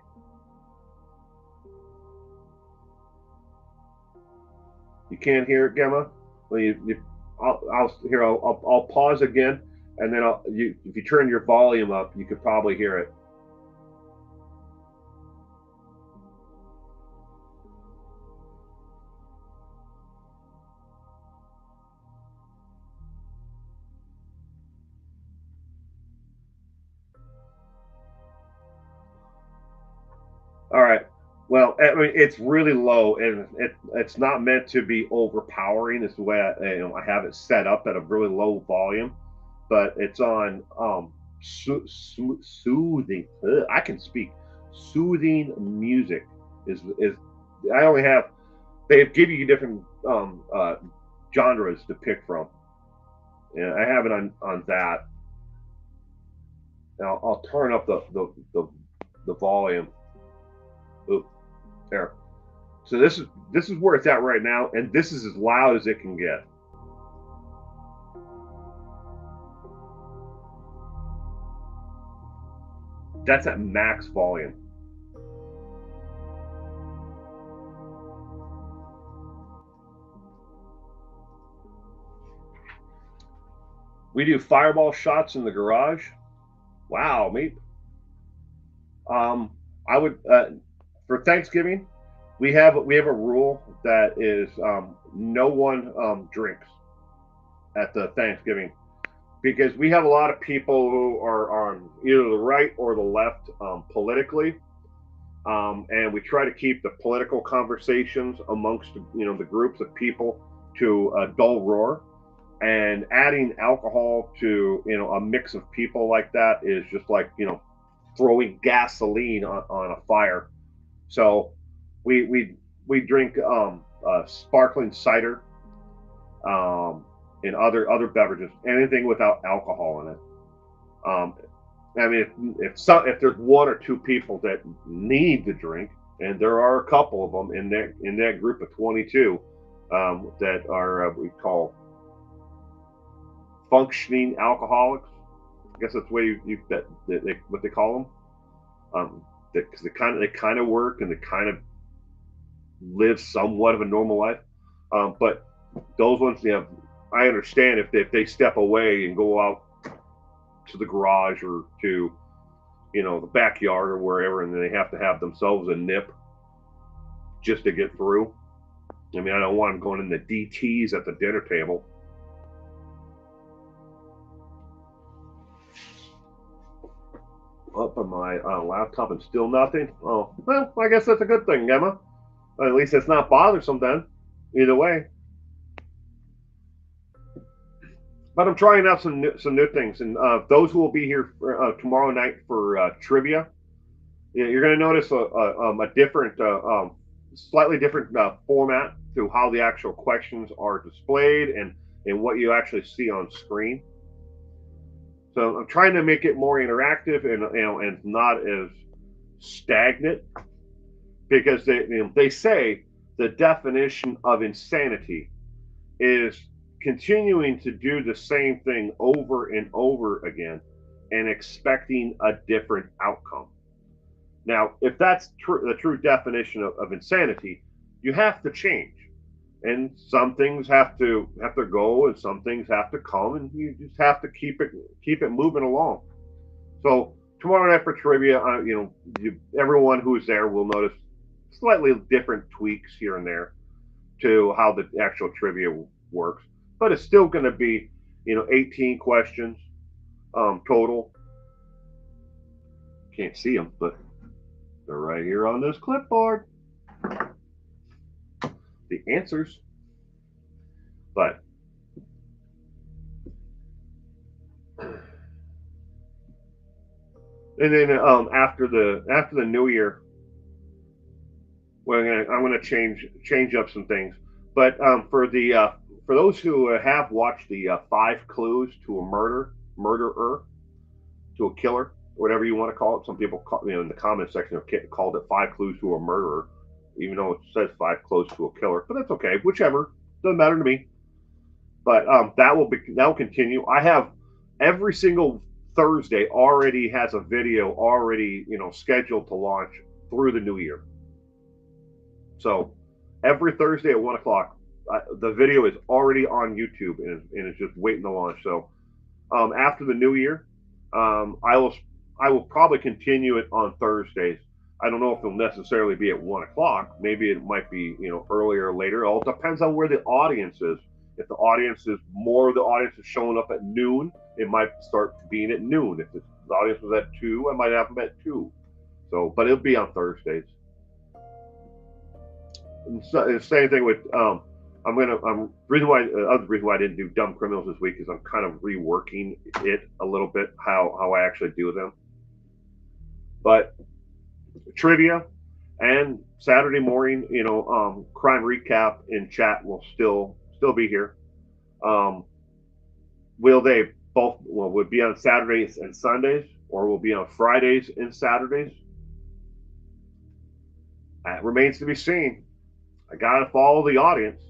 A: You can't hear it, Gemma? Well, I'll pause again, and then if you turn your volume up, you could probably hear it. All right. Well, I mean, it's really low, and it's not meant to be overpowering. It's the way I have it set up at a really low volume, but it's on soothing. I can speak. Soothing music is. I only have. They give you different genres to pick from. Yeah, I have it on that. Now I'll turn up the volume. Oop, there. So this is where it's at right now, and this is as loud as it can get. That's at max volume. We do fireball shots in the garage. Wow, me. I would for Thanksgiving, we have a rule that is no one drinks at the Thanksgiving because we have a lot of people who are on either the right or the left politically, and we try to keep the political conversations amongst the groups of people to a dull roar. And adding alcohol to a mix of people like that is just like throwing gasoline on a fire. So we drink sparkling cider and other beverages, anything without alcohol in it. I mean, if there's one or two people that need to drink, and there are a couple of them in that group of 22 that are we call functioning alcoholics. I guess that's the way what they call them. Because they kind of work and they kind of live somewhat of a normal life. But those ones, I understand if they step away and go out to the garage or to the backyard or wherever, and they have to have themselves a nip just to get through. I mean, I don't want them going in the DTs at the dinner table. Up on my laptop and still nothing. Oh, well, I guess that's a good thing, Emma. At least it's not bothersome then. Either way. But I'm trying out some new things, and those who will be here for, tomorrow night for trivia, you're going to notice a different, slightly different format to how the actual questions are displayed and what you actually see on screen. So I'm trying to make it more interactive and not as stagnant, because they say the definition of insanity is continuing to do the same thing over and over again and expecting a different outcome. Now, if that's the true definition of insanity, you have to change, and some things have to go, and some things have to come, and you just have to keep it moving along. So tomorrow night for trivia, everyone who's there will notice slightly different tweaks here and there to how the actual trivia works, but it's still going to be 18 questions total. Can't see them, but they're right here on this clipboard. The answers. But and then after the new year, I'm gonna change up some things. But for those who have watched the 5 clues to a murderer, to a killer, whatever you want to call it. Some people in the comment section have called it 5 clues to a murderer, even though it says 5 clues to a killer. But that's okay, whichever, doesn't matter to me. But that will continue. I have every single Thursday already has a video already scheduled to launch through the new year. So every Thursday at 1:00, the video is already on YouTube and it's just waiting to launch. So after the new year, I will probably continue it on Thursdays. I don't know if it'll necessarily be at 1:00. Maybe it might be earlier or later. It all depends on where the audience is. If the audience is showing up at noon, it might start being at noon. If the audience was at 2, I might have them at 2. So, but it'll be on Thursdays. And so, same thing with other reason why I didn't do dumb criminals this week is I'm kind of reworking it a little bit how I actually do them. But trivia and Saturday morning, crime recap in chat will still be here. Will they both would be on Saturdays and Sundays, or will be on Fridays and Saturdays? That remains to be seen. I gotta follow the audience.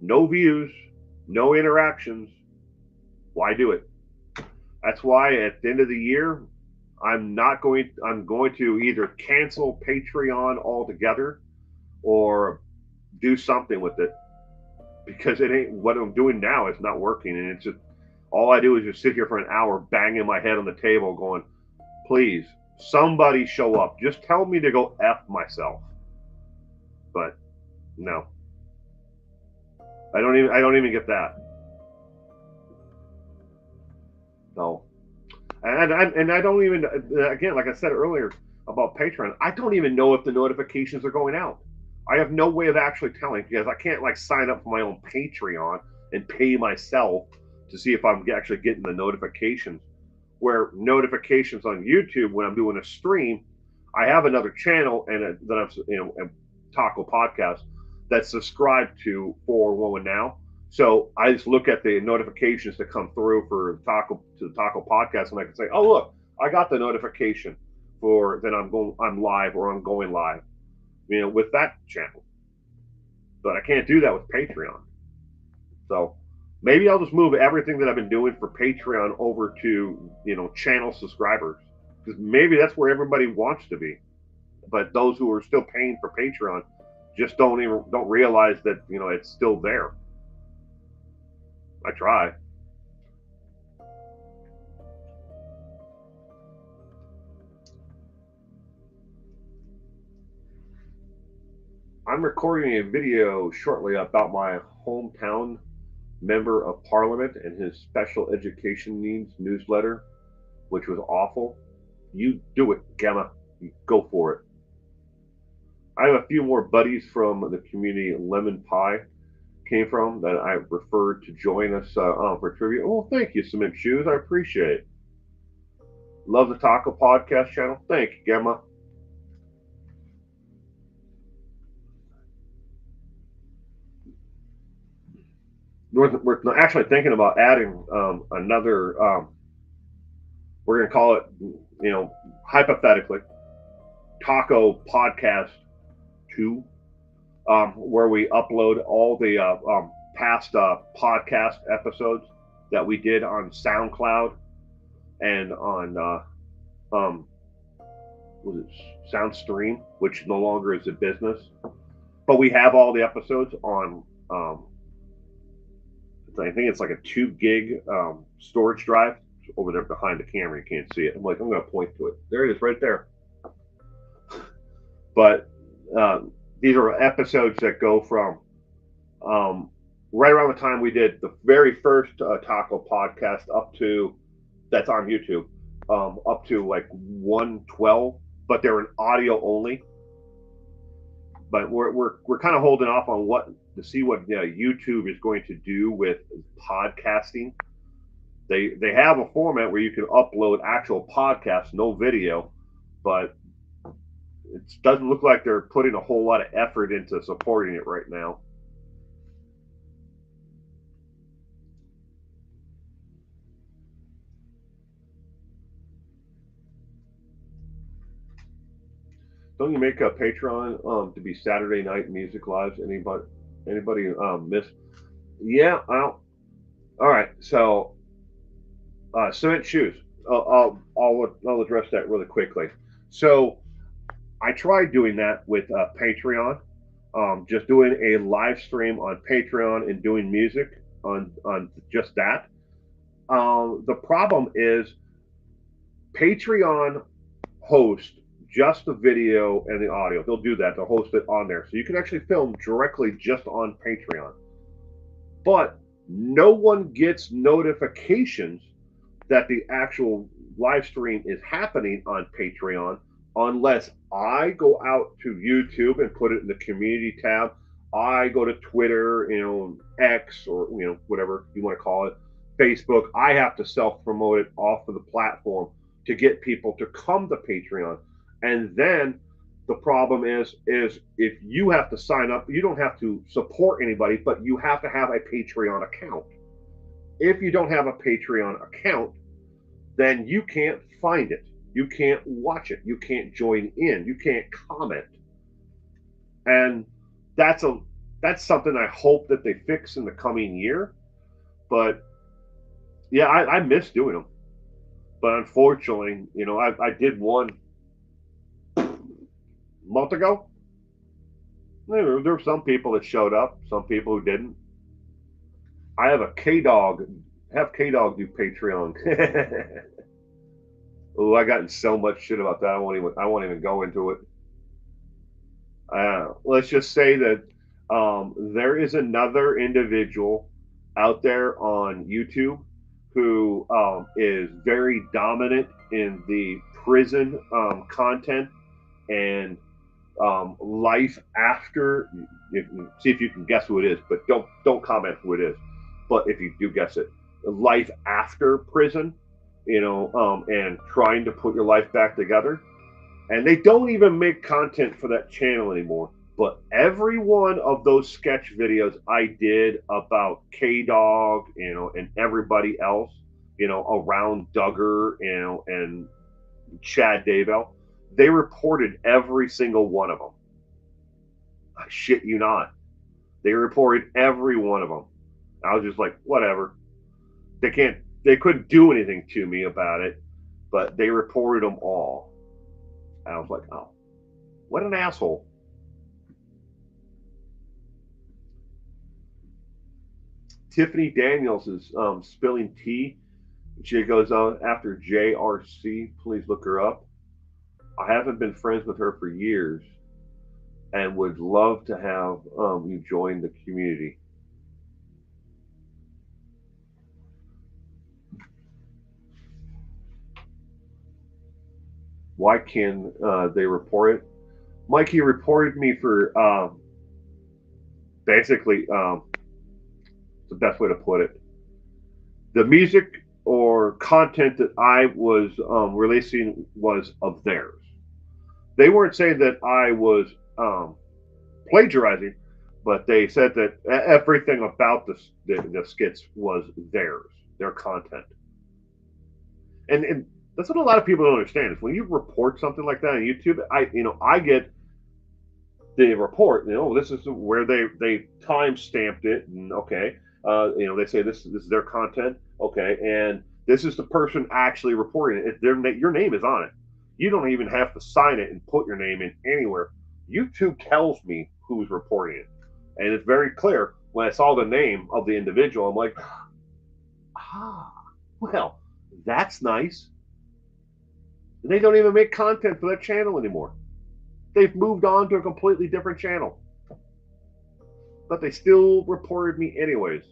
A: No views, no interactions. Why do it? That's why at the end of the year, I'm going to either cancel Patreon altogether or do something with it, because it ain't what I'm doing now. It's not working, and it's just all I do is just sit here for an hour banging my head on the table going, please, somebody show up. Just tell me to go F myself. But no. I don't even get that. No. And I don't even, again, like I said earlier about Patreon, I don't even know if the notifications are going out. I have no way of actually telling, because I can't sign up for my own Patreon and pay myself to see if I'm actually getting the notifications. Where notifications on YouTube, when I'm doing a stream, I have another channel and that I'm a Taco Podcast that's subscribed to 411 now. So I just look at the notifications that come through for the Taco Podcast, and I can say, oh look, I got the notification for that I'm live or I'm going live, with that channel. But I can't do that with Patreon. So maybe I'll just move everything that I've been doing for Patreon over to channel subscribers, because maybe that's where everybody wants to be. But those who are still paying for Patreon just don't realize that it's still there. I try. I'm recording a video shortly about my hometown member of parliament and his special education needs newsletter, which was awful. You do it, Gemma. You go for it. I have a few more buddies from the community Lemon Pie came from that I referred to join us for trivia. Well, thank you, Cement Shoes. I appreciate it. Love the Taco Podcast channel. Thank you, Gemma. We're actually thinking about adding another. We're going to call it, hypothetically, Taco Podcast 2, where we upload all the past podcast episodes that we did on SoundCloud and on um, was it Soundstream, which no longer is a business. But we have all the episodes on. I think it's like a 2 gig storage drive over there behind the camera. You can't see it. I'm like, I'm going to point to it. There it is, right there. But these are episodes that go from um, right around the time we did the very first taco podcast up to that's on YouTube, up to like 112, but they're in audio only. But we're kind of holding off on what to see what YouTube is going to do with podcasting. They have a format where you can upload actual podcasts, no video, but it doesn't look like they're putting a whole lot of effort into supporting it right now. Don't you make a Patreon to be Saturday night music lives? Anybody miss? Yeah. All right. So cement shoes. I'll address that really quickly. So I tried doing that with Patreon, just doing a live stream on Patreon and doing music on just that. The problem is Patreon hosts just the video and the audio. They'll do that. They'll host it on there, so you can actually film directly just on Patreon. But no one gets notifications that the actual live stream is happening on Patreon unless I go out to YouTube and put it in the community tab. I go to Twitter, X, or whatever you want to call it, Facebook. I have to self promote it off of the platform to get people to come to Patreon. And then the problem is if you have to sign up, you don't have to support anybody, but you have to have a Patreon account. If you don't have a Patreon account, then you can't find it. You can't watch it. You can't join in. You can't comment. And that's something I hope that they fix in the coming year. But yeah, I miss doing them. But unfortunately, I did one month ago. There were some people that showed up, some people who didn't. I have a K Dog. Have K Dog do Patreon. Oh, I got in so much shit about that. I won't even go into it. Let's just say that there is another individual out there on YouTube who is very dominant in the prison content and life after. See if you can guess who it is, but don't comment who it is. But if you do guess it, life after prison, and trying to put your life back together. And they don't even make content for that channel anymore. But every one of those sketch videos I did about K Dog, and everybody else, around Duggar, and Chad Daybell, they reported every single one of them. I shit you not. They reported every one of them. I was just like, whatever. They couldn't do anything to me about it, but they reported them all. And I was like, oh, what an asshole. Tiffany Daniels is spilling tea. She goes on after JRC. Please look her up. I haven't been friends with her for years and would love to have you join the community. Why can they report it? Mikey reported me for basically the best way to put it. The music or content that I was releasing was of theirs. They weren't saying that I was plagiarizing, but they said that everything about the skits was theirs, their content. And that's what a lot of people don't understand is when you report something like that on YouTube, I get the report. This is where they time stamped it, and okay, they say this is their content, okay, and This is the person actually reporting it. Your name is on it. You don't even have to sign it and put your name in anywhere. YouTube tells me who's reporting it. And it's very clear. When I saw the name of the individual, I'm like, ah, well, that's nice. They don't even make content for that channel anymore. They've moved on to a completely different channel. But they still reported me anyways.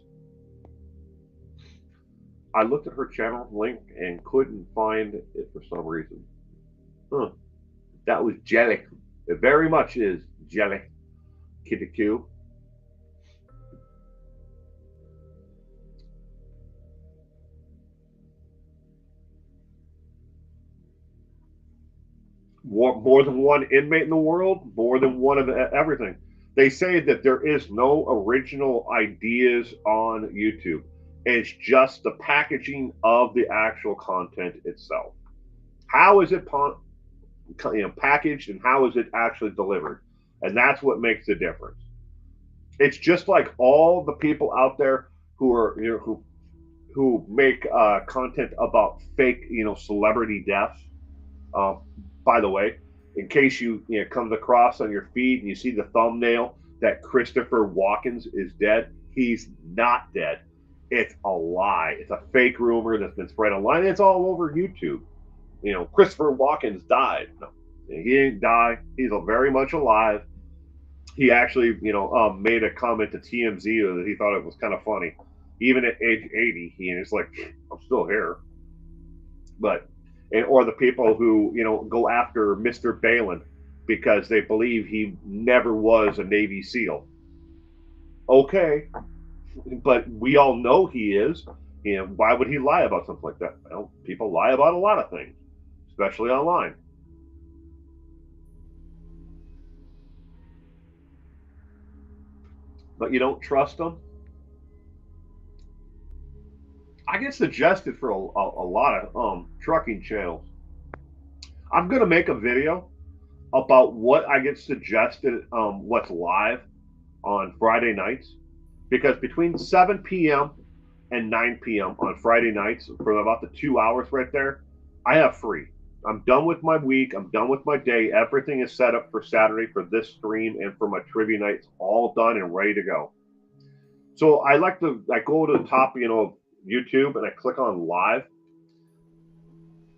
A: I looked at her channel link and couldn't find it for some reason. Huh. That was jelly. It very much is jelly. Kitty Q. More than one inmate in the world, more than one of everything. They say that there is no original ideas on YouTube. It's just the packaging of the actual content itself. How is it packaged and how is it actually delivered? And that's what makes the difference. It's just like all the people out there who are who make content about fake celebrity deaths. Uh, by the way, in case comes across on your feed and you see the thumbnail that Christopher Walken is dead, he's not dead. It's a lie. It's a fake rumor that's been spread online. It's all over YouTube. Christopher Walken's died. No, he didn't die. He's very much alive. He actually, made a comment to TMZ that he thought it was kind of funny. Even at age 80, he's like, I'm still here. But, or the people who, go after Mr. Balin because they believe he never was a Navy SEAL. Okay, but we all know he is. Why would he lie about something like that? Well, people lie about a lot of things, especially online. But you don't trust them. I get suggested for a lot of trucking channels. I'm gonna make a video about what I get suggested, what's live on Friday nights, because between 7 p.m. and 9 p.m. on Friday nights, for about the 2 hours right there, I have free. I'm done with my week. I'm done with my day. Everything is set up for Saturday for this stream and for my trivia nights, all done and ready to go. So I go to the top, of YouTube and I click on live.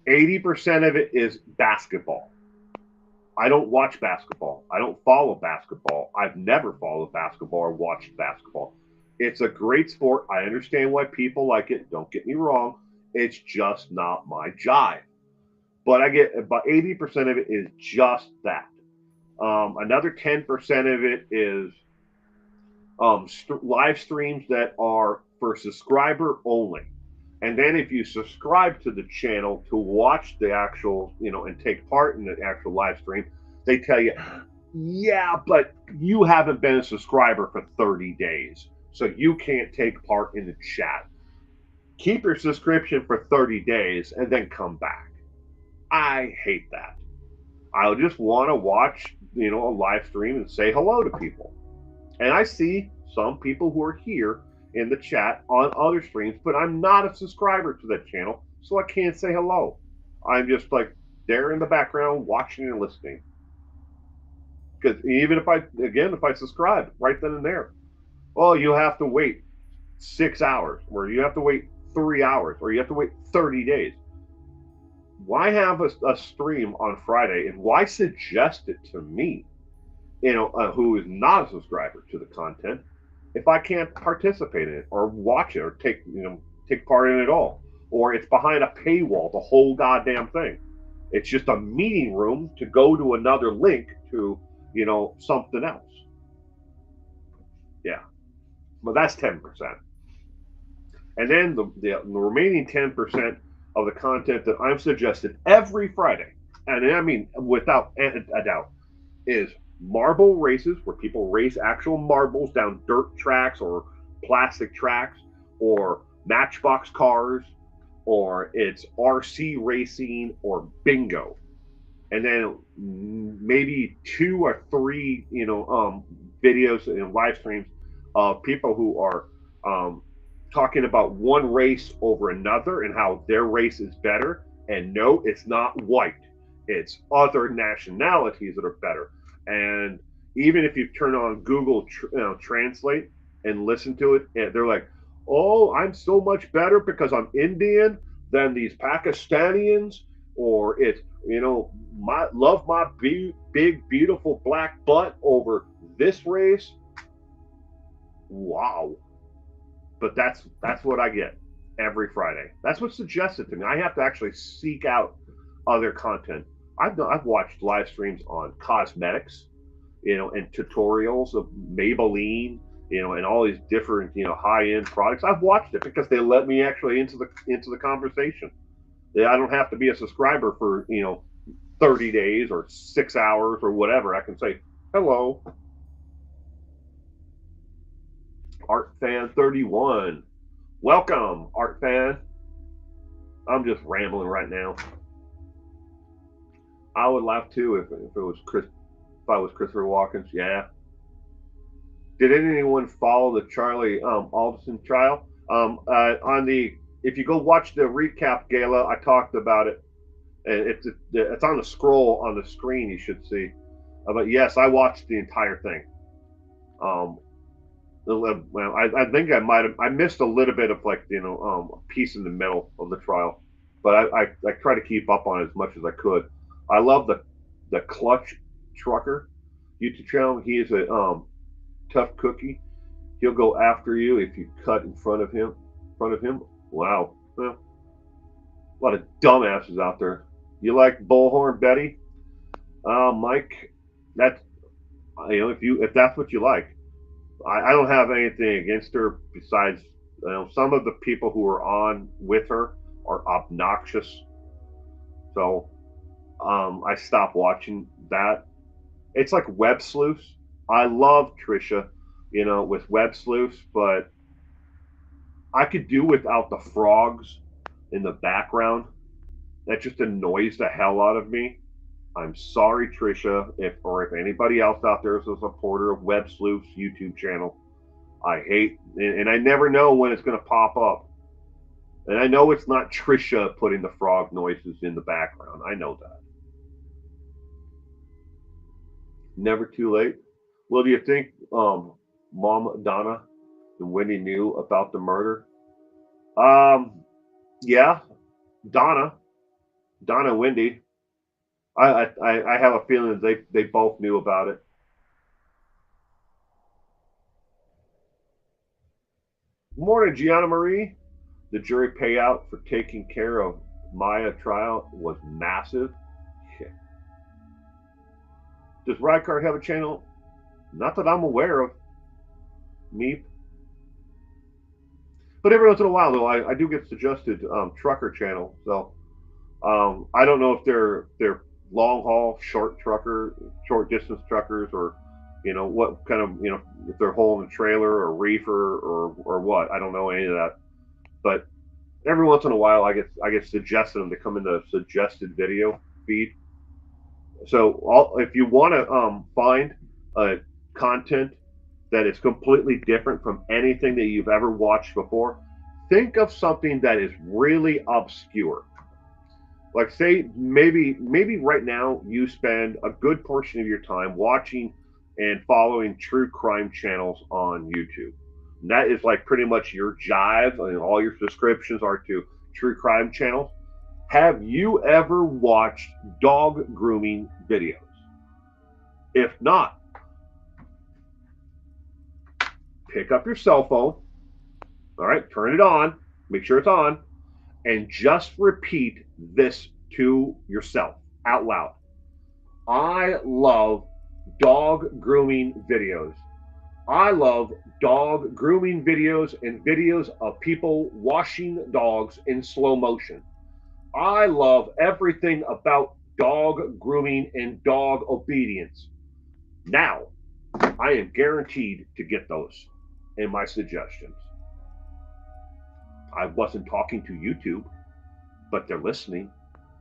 A: 80% of it is basketball. I don't watch basketball. I don't follow basketball. I've never followed basketball or watched basketball. It's a great sport. I understand why people like it. Don't get me wrong. It's just not my jive. But I get about 80% of it is just that. Another 10% of it is live streams that are for subscriber only. And then if you subscribe to the channel to watch the actual, and take part in the actual live stream, they tell you, yeah, but you haven't been a subscriber for 30 days. So you can't take part in the chat. Keep your subscription for 30 days and then come back. I hate that. I just want to watch, a live stream and say hello to people. And I see some people who are here in the chat on other streams, but I'm not a subscriber to that channel, so I can't say hello. I'm just like there in the background watching and listening. Because even if I subscribe right then and there, well, you have to wait 6 hours, or you have to wait 3 hours, or you have to wait 30 days. Why have a stream on Friday, and why suggest it to me, who is not a subscriber to the content, if I can't participate in it or watch it or take part in it at all, or it's behind a paywall, the whole goddamn thing. It's just a meeting room to go to another link to, something else. Yeah, but that's 10%. And then the remaining 10% of the content that I'm suggested every Friday, and I mean without a doubt, is marble races where people race actual marbles down dirt tracks or plastic tracks, or matchbox cars, or it's RC racing or bingo. And then maybe 2 or 3, videos and live streams of people who are talking about one race over another and how their race is better. And no, it's not white. It's other nationalities that are better. And even if you turn on Google Translate and listen to it, they're like, "Oh, I'm so much better because I'm Indian than these Pakistanians," or it's my love my big beautiful black butt over this race. Wow, but that's what I get every Friday. That's what's suggested to me. I have to actually seek out other content. I've watched live streams on cosmetics, and tutorials of Maybelline, and all these different high end products. I've watched it because they let me actually into the conversation. I don't have to be a subscriber for 30 days or 6 hours or whatever. I can say hello, Art Fan 31. Welcome, Art Fan. I'm just rambling right now. I would laugh too if it was if I was Christopher Walken. Yeah. Did anyone follow the Charlie Alderson trial? On the If you go watch the recap gala, I talked about it. It's on the scroll on the screen. You should see. But yes, I watched the entire thing. Well, I think I missed a little bit of a piece in the middle of the trial, but I try to keep up on it as much as I could. I love the Clutch Trucker YouTube channel. He is a tough cookie. He'll go after you if you cut in front of him. Wow. Well, a lot of dumbasses out there. You like Bullhorn Betty, Mike? That's if that's what you like. I don't have anything against her besides some of the people who are on with her are obnoxious. So I stopped watching that. It's like web sleuths. I love Trisha, with web sleuths, but I could do without the frogs in the background. That just annoys the hell out of me. I'm sorry, Trisha, if anybody else out there is a supporter of Web Sleuth's YouTube channel. I hate, and I never know when it's going to pop up. And I know it's not Trisha putting the frog noises in the background. I know that. Never too late. Well, do you think Mom Donna and Wendy knew about the murder? Yeah, Donna, and Wendy. I have a feeling that they both knew about it. Morning, Gianna Marie. The jury payout for taking care of Maya trial was massive. Shit. Does Rycard have a channel? Not that I'm aware of. Meep. But every once in a while, though, I do get suggested trucker channel. So I don't know if they're long haul, short distance truckers, or what kind of if they're hauling a trailer or reefer or what. I don't know any of that. But every once in a while, I get suggested them to come in the suggested video feed. So if you want to find content that is completely different from anything that you've ever watched before, think of something that is really obscure. Like say maybe right now you spend a good portion of your time watching and following true crime channels on YouTube. And that is like pretty much your jive, and all your subscriptions are to true crime channels. Have you ever watched dog grooming videos? If not, pick up your cell phone, all right, turn it on, make sure it's on, and just repeat this to yourself out loud. I love dog grooming videos. I love dog grooming videos and videos of people washing dogs in slow motion. I love everything about dog grooming and dog obedience. Now, I am guaranteed to get those in my suggestions. I wasn't talking to YouTube, but they're listening.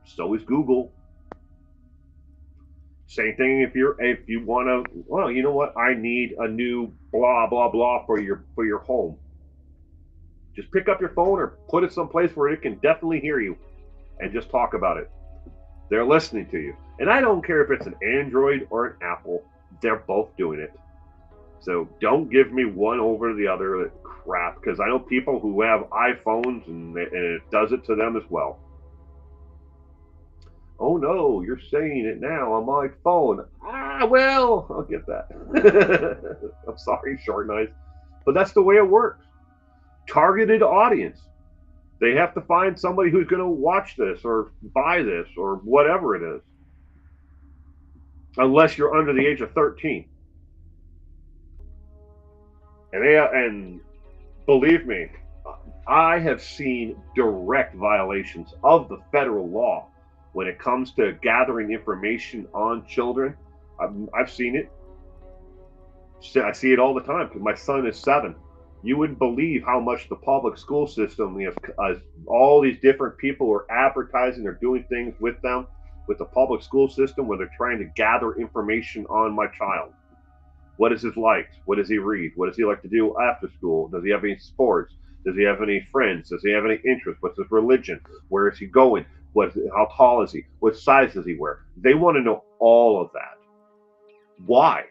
A: So is Google. Same thing if you want to. Well, you know what? I need a new blah blah blah for your home. Just pick up your phone or put it someplace where it can definitely hear you and just talk about it. They're listening to you. And I don't care if it's an Android or an Apple, they're both doing it. So don't give me one over the other crap, because I know people who have iPhones and it does it to them as well. Oh no, you're saying it now on my phone. Well, I'll get that. I'm sorry, Short Nice. But that's the way it works. Targeted audience. They have to find somebody who's going to watch this or buy this or whatever it is. Unless you're under the age of 13. And believe me, I have seen direct violations of the federal law when it comes to gathering information on children. I've seen it. I see it all the time. My son is 7. You wouldn't believe how much the public school system, all these different people are advertising or doing things with them, with the public school system, where they're trying to gather information on my child. What is his likes? What does he read? What does he like to do after school? Does he have any sports? Does he have any friends? Does he have any interests? What's his religion? Where is he going? How tall is he? What size does he wear? They want to know all of that. Why?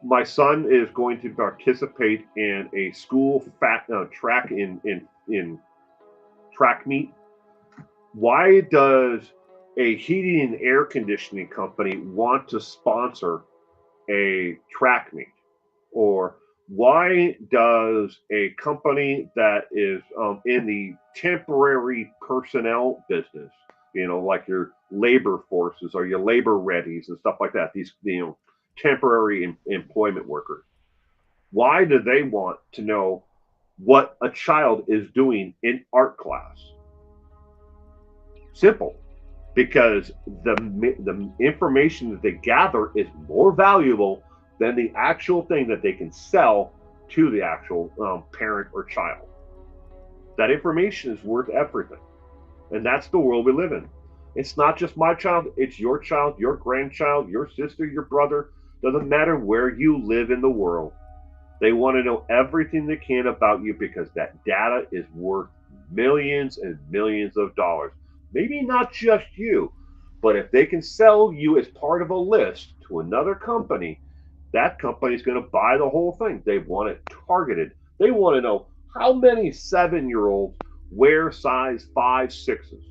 A: My son is going to participate in a school track in track meet. Why does a heating and air conditioning company want to sponsor a track meet? Or why does a company that is in the temporary personnel business, like your labor forces or your labor readies and stuff like that, these temporary employment workers, why do they want to know what a child is doing in art class? Simple. Because the information that they gather is more valuable than the actual thing that they can sell to the actual parent or child. That information is worth everything. And that's the world we live in. It's not just my child, it's your child, your grandchild, your sister, your brother. Doesn't matter where you live in the world. They want to know everything they can about you, because that data is worth millions and millions of dollars. Maybe not just you, but if they can sell you as part of a list to another company, that company is going to buy the whole thing. They want it targeted. They want to know how many 7-year-olds wear size 5, 6s.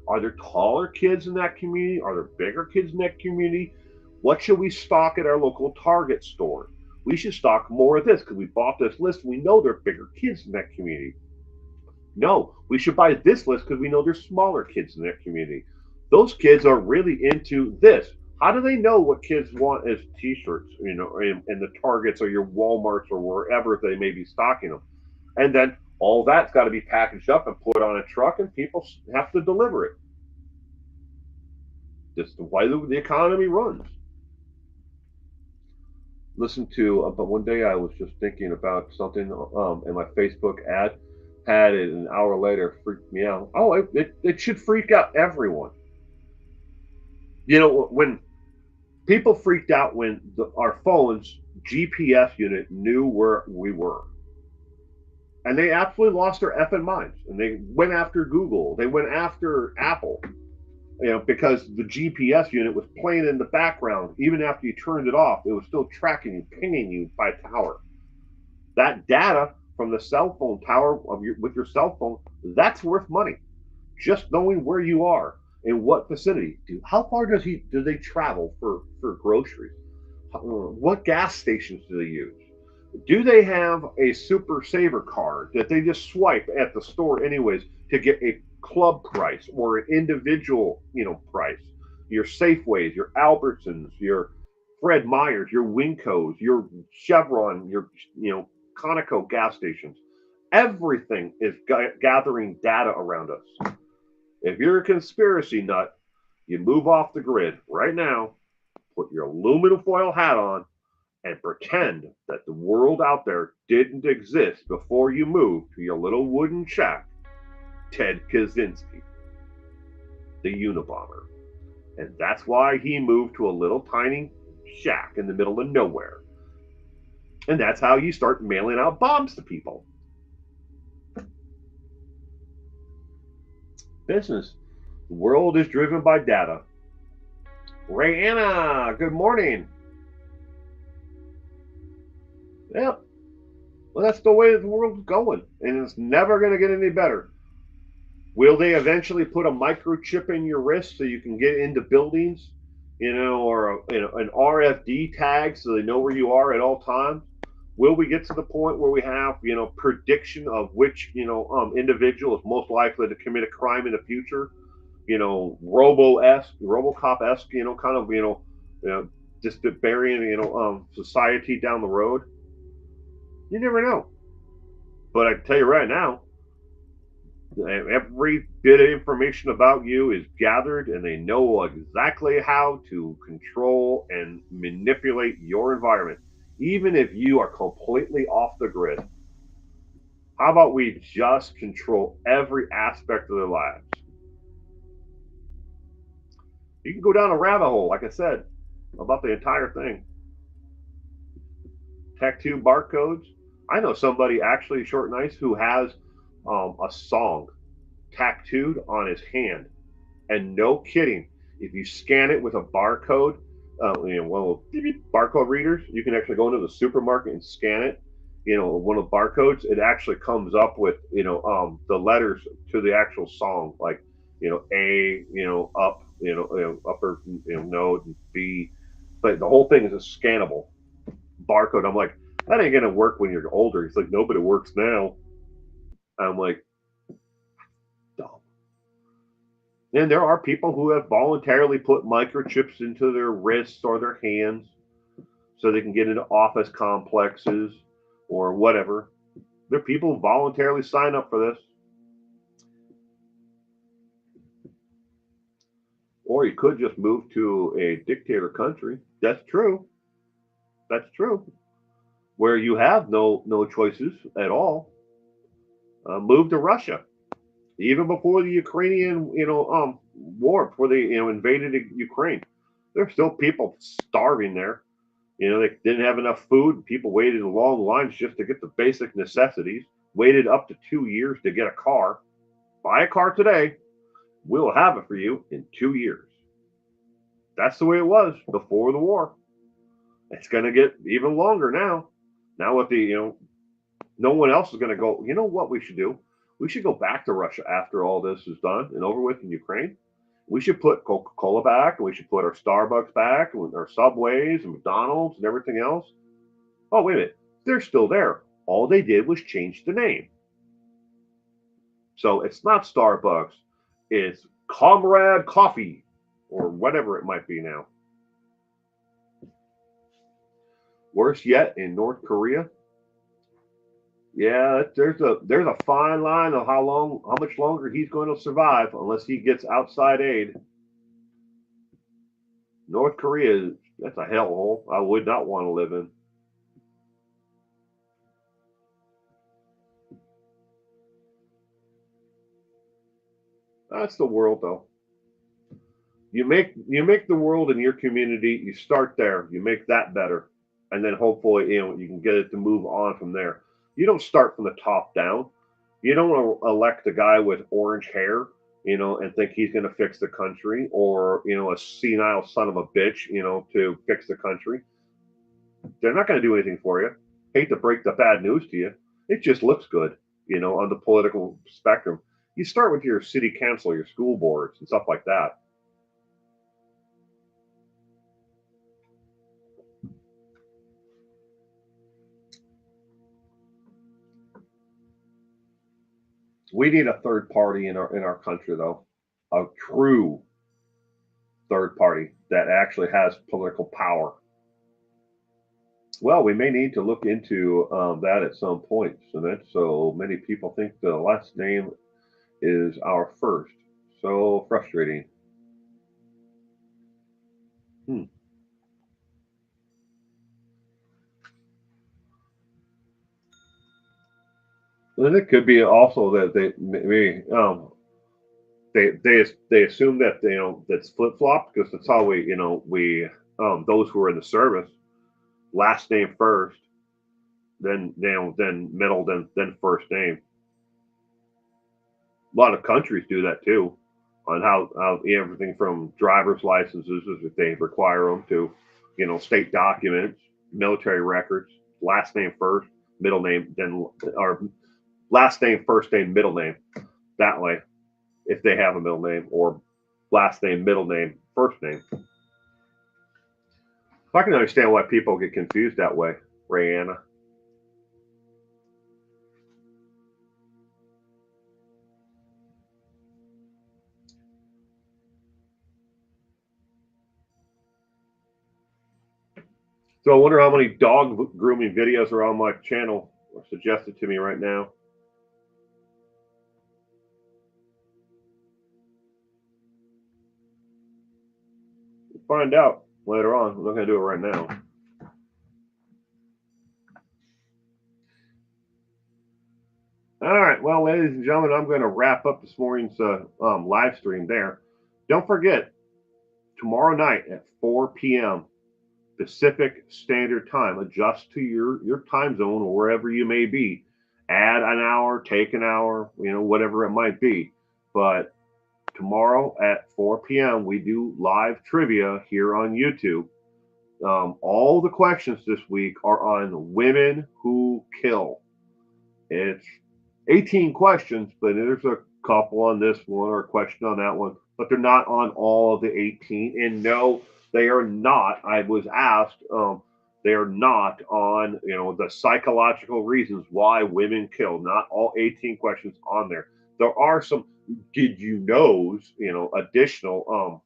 A: Are there taller kids in that community? Are there bigger kids in that community? What should we stock at our local Target store? We should stock more of this because we bought this list. We know there are bigger kids in that community. No, we should buy this list because we know there's smaller kids in that community. Those kids are really into this. How do they know what kids want as t-shirts, in the Targets or your Walmarts or wherever they may be stocking them? And then all that's got to be packaged up and put on a truck, and people have to deliver it. Just the way the economy runs. Listen to, but one day I was just thinking about something, and my Facebook ad had it an hour later, freaked me out. Oh, it should freak out everyone. When people freaked out when our phone's GPS unit knew where we were. And they absolutely lost their effing minds. And they went after Google. They went after Apple. Because the GPS unit was playing in the background. Even after you turned it off, it was still tracking you, pinging you by tower. That data from the cell phone tower with your cell phone, that's worth money. Just knowing where you are, in what vicinity. How far do they travel for groceries? What gas stations do they use? Do they have a Super Saver card that they just swipe at the store anyways to get a club price or an individual, price? Your Safeways, your Albertsons, your Fred Meyers, your Wincos, your Chevron, your, Conoco gas stations. Everything is gathering data around us. If you're a conspiracy nut, you move off the grid right now, put your aluminum foil hat on, and pretend that the world out there didn't exist before you moved to your little wooden shack. Ted Kaczynski, the Unabomber. And that's why he moved to a little tiny shack in the middle of nowhere. And that's how you start mailing out bombs to people. Business. The world is driven by data. Rayanna, good morning. Yep. Well, that's the way the world's going, and it's never going to get any better. Will they eventually put a microchip in your wrist so you can get into buildings, or an RFD tag so they know where you are at all times? Will we get to the point where we have, prediction of which, individual is most likely to commit a crime in the future? RoboCop esque, kind of, just burying, society down the road. You never know. But I can tell you right now, every bit of information about you is gathered, and they know exactly how to control and manipulate your environment, even if you are completely off the grid. How about we just control every aspect of their lives? You can go down a rabbit hole, like I said, about the entire thing. Tech 2 barcodes. I know somebody actually, short and nice, who has a song tattooed on his hand. And no kidding, if you scan it with a barcode, one of those barcode readers, you can actually go into the supermarket and scan it. One of the barcodes, it actually comes up with the letters to the actual song, like A, up, upper, note, and B. But the whole thing is a scannable barcode. I'm like, that ain't gonna work when you're older. He's like, no, but it works now. I'm like, dumb. And there are people who have voluntarily put microchips into their wrists or their hands so they can get into office complexes or whatever. There are people who voluntarily sign up for this. Or you could just move to a dictator country. That's true. That's true. Where you have no choices at all. Move to Russia. Even before the Ukrainian, war, before they, invaded Ukraine, there's still people starving there. They didn't have enough food. People waited in long lines just to get the basic necessities. Waited up to 2 years to get a car. Buy a car today. We'll have it for you in 2 years. That's the way it was before the war. It's going to get even longer now. Now with no one else is going to go. You know what we should do? We should go back to Russia after all this is done and over with in Ukraine. We should put Coca-Cola back, and we should put our Starbucks back, and our Subways and McDonald's and everything else. Oh, wait a minute. They're still there. All they did was change the name. So it's not Starbucks. It's Comrade Coffee or whatever it might be now. Worse yet, in North Korea, yeah, there's a fine line of how much longer he's going to survive unless he gets outside aid. North Korea, that's a hellhole I would not want to live in. That's the world, though. You make the world in your community. You start there. You make that better, and then hopefully you can get it to move on from there. You don't start from the top down. You don't elect a guy with orange hair, and think he's going to fix the country, or a senile son of a bitch, to fix the country. They're not going to do anything for you. Hate to break the bad news to you. It just looks good, on the political spectrum. You start with your city council, your school boards, and stuff like that. We need a third party in our country, though, a true third party that actually has political power. Well, we may need to look into that at some point, so many people think the last name is our first. So frustrating. Hmm. And it could be also that they maybe they assume that that's flip flopped because that's how we those who are in the service, last name first, then middle, then first name. A lot of countries do that too, on how everything from driver's licenses, if they require them, to, state documents, military records, last name first, middle name, then, or last name, first name, middle name. That way, if they have a middle name, or last name, middle name, first name. I can understand why people get confused that way, Rayanna. So I wonder how many dog grooming videos are on my channel or suggested to me right now. We'll find out later on. I'm not going to do it right now. All right. Well, ladies and gentlemen, I'm going to wrap up this morning's live stream there. Don't forget, tomorrow night at 4 p.m. Pacific Standard Time, adjust to your time zone or wherever you may be. Add an hour, take an hour, whatever it might be. But tomorrow at 4 p.m., we do live trivia here on YouTube. All the questions this week are on women who kill. It's 18 questions, but there's a couple on this one or a question on that one, but they're not on all of the 18. And no, they are not. I was asked, they are not on, the psychological reasons why women kill. Not all 18 questions on there. There are some did you knows, additional,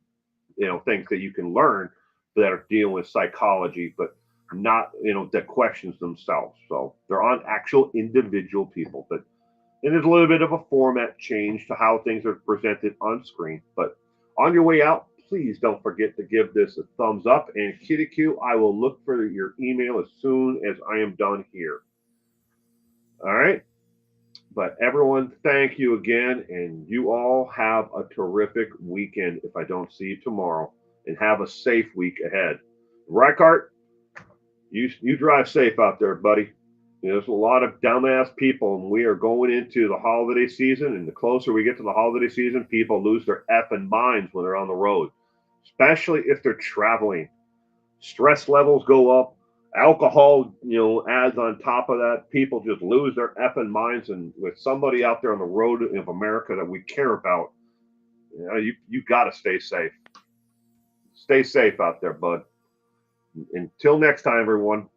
A: things that you can learn that are dealing with psychology, but not, the questions themselves. So they're on actual individual people, but and there's a little bit of a format change to how things are presented on screen. But on your way out, please don't forget to give this a thumbs up. And Kitty Q, I will look for your email as soon as I am done here. All right. But everyone, thank you again. And you all have a terrific weekend if I don't see you tomorrow. And have a safe week ahead. Reichart, you drive safe out there, buddy. There's a lot of dumbass people, and we are going into the holiday season. And the closer we get to the holiday season, people lose their effing minds when they're on the road, especially if they're traveling. Stress levels go up. Alcohol, adds on top of that. People just lose their effing minds. And with somebody out there on the road of America that we care about, you got to stay safe. Stay safe out there, bud. Until next time, everyone.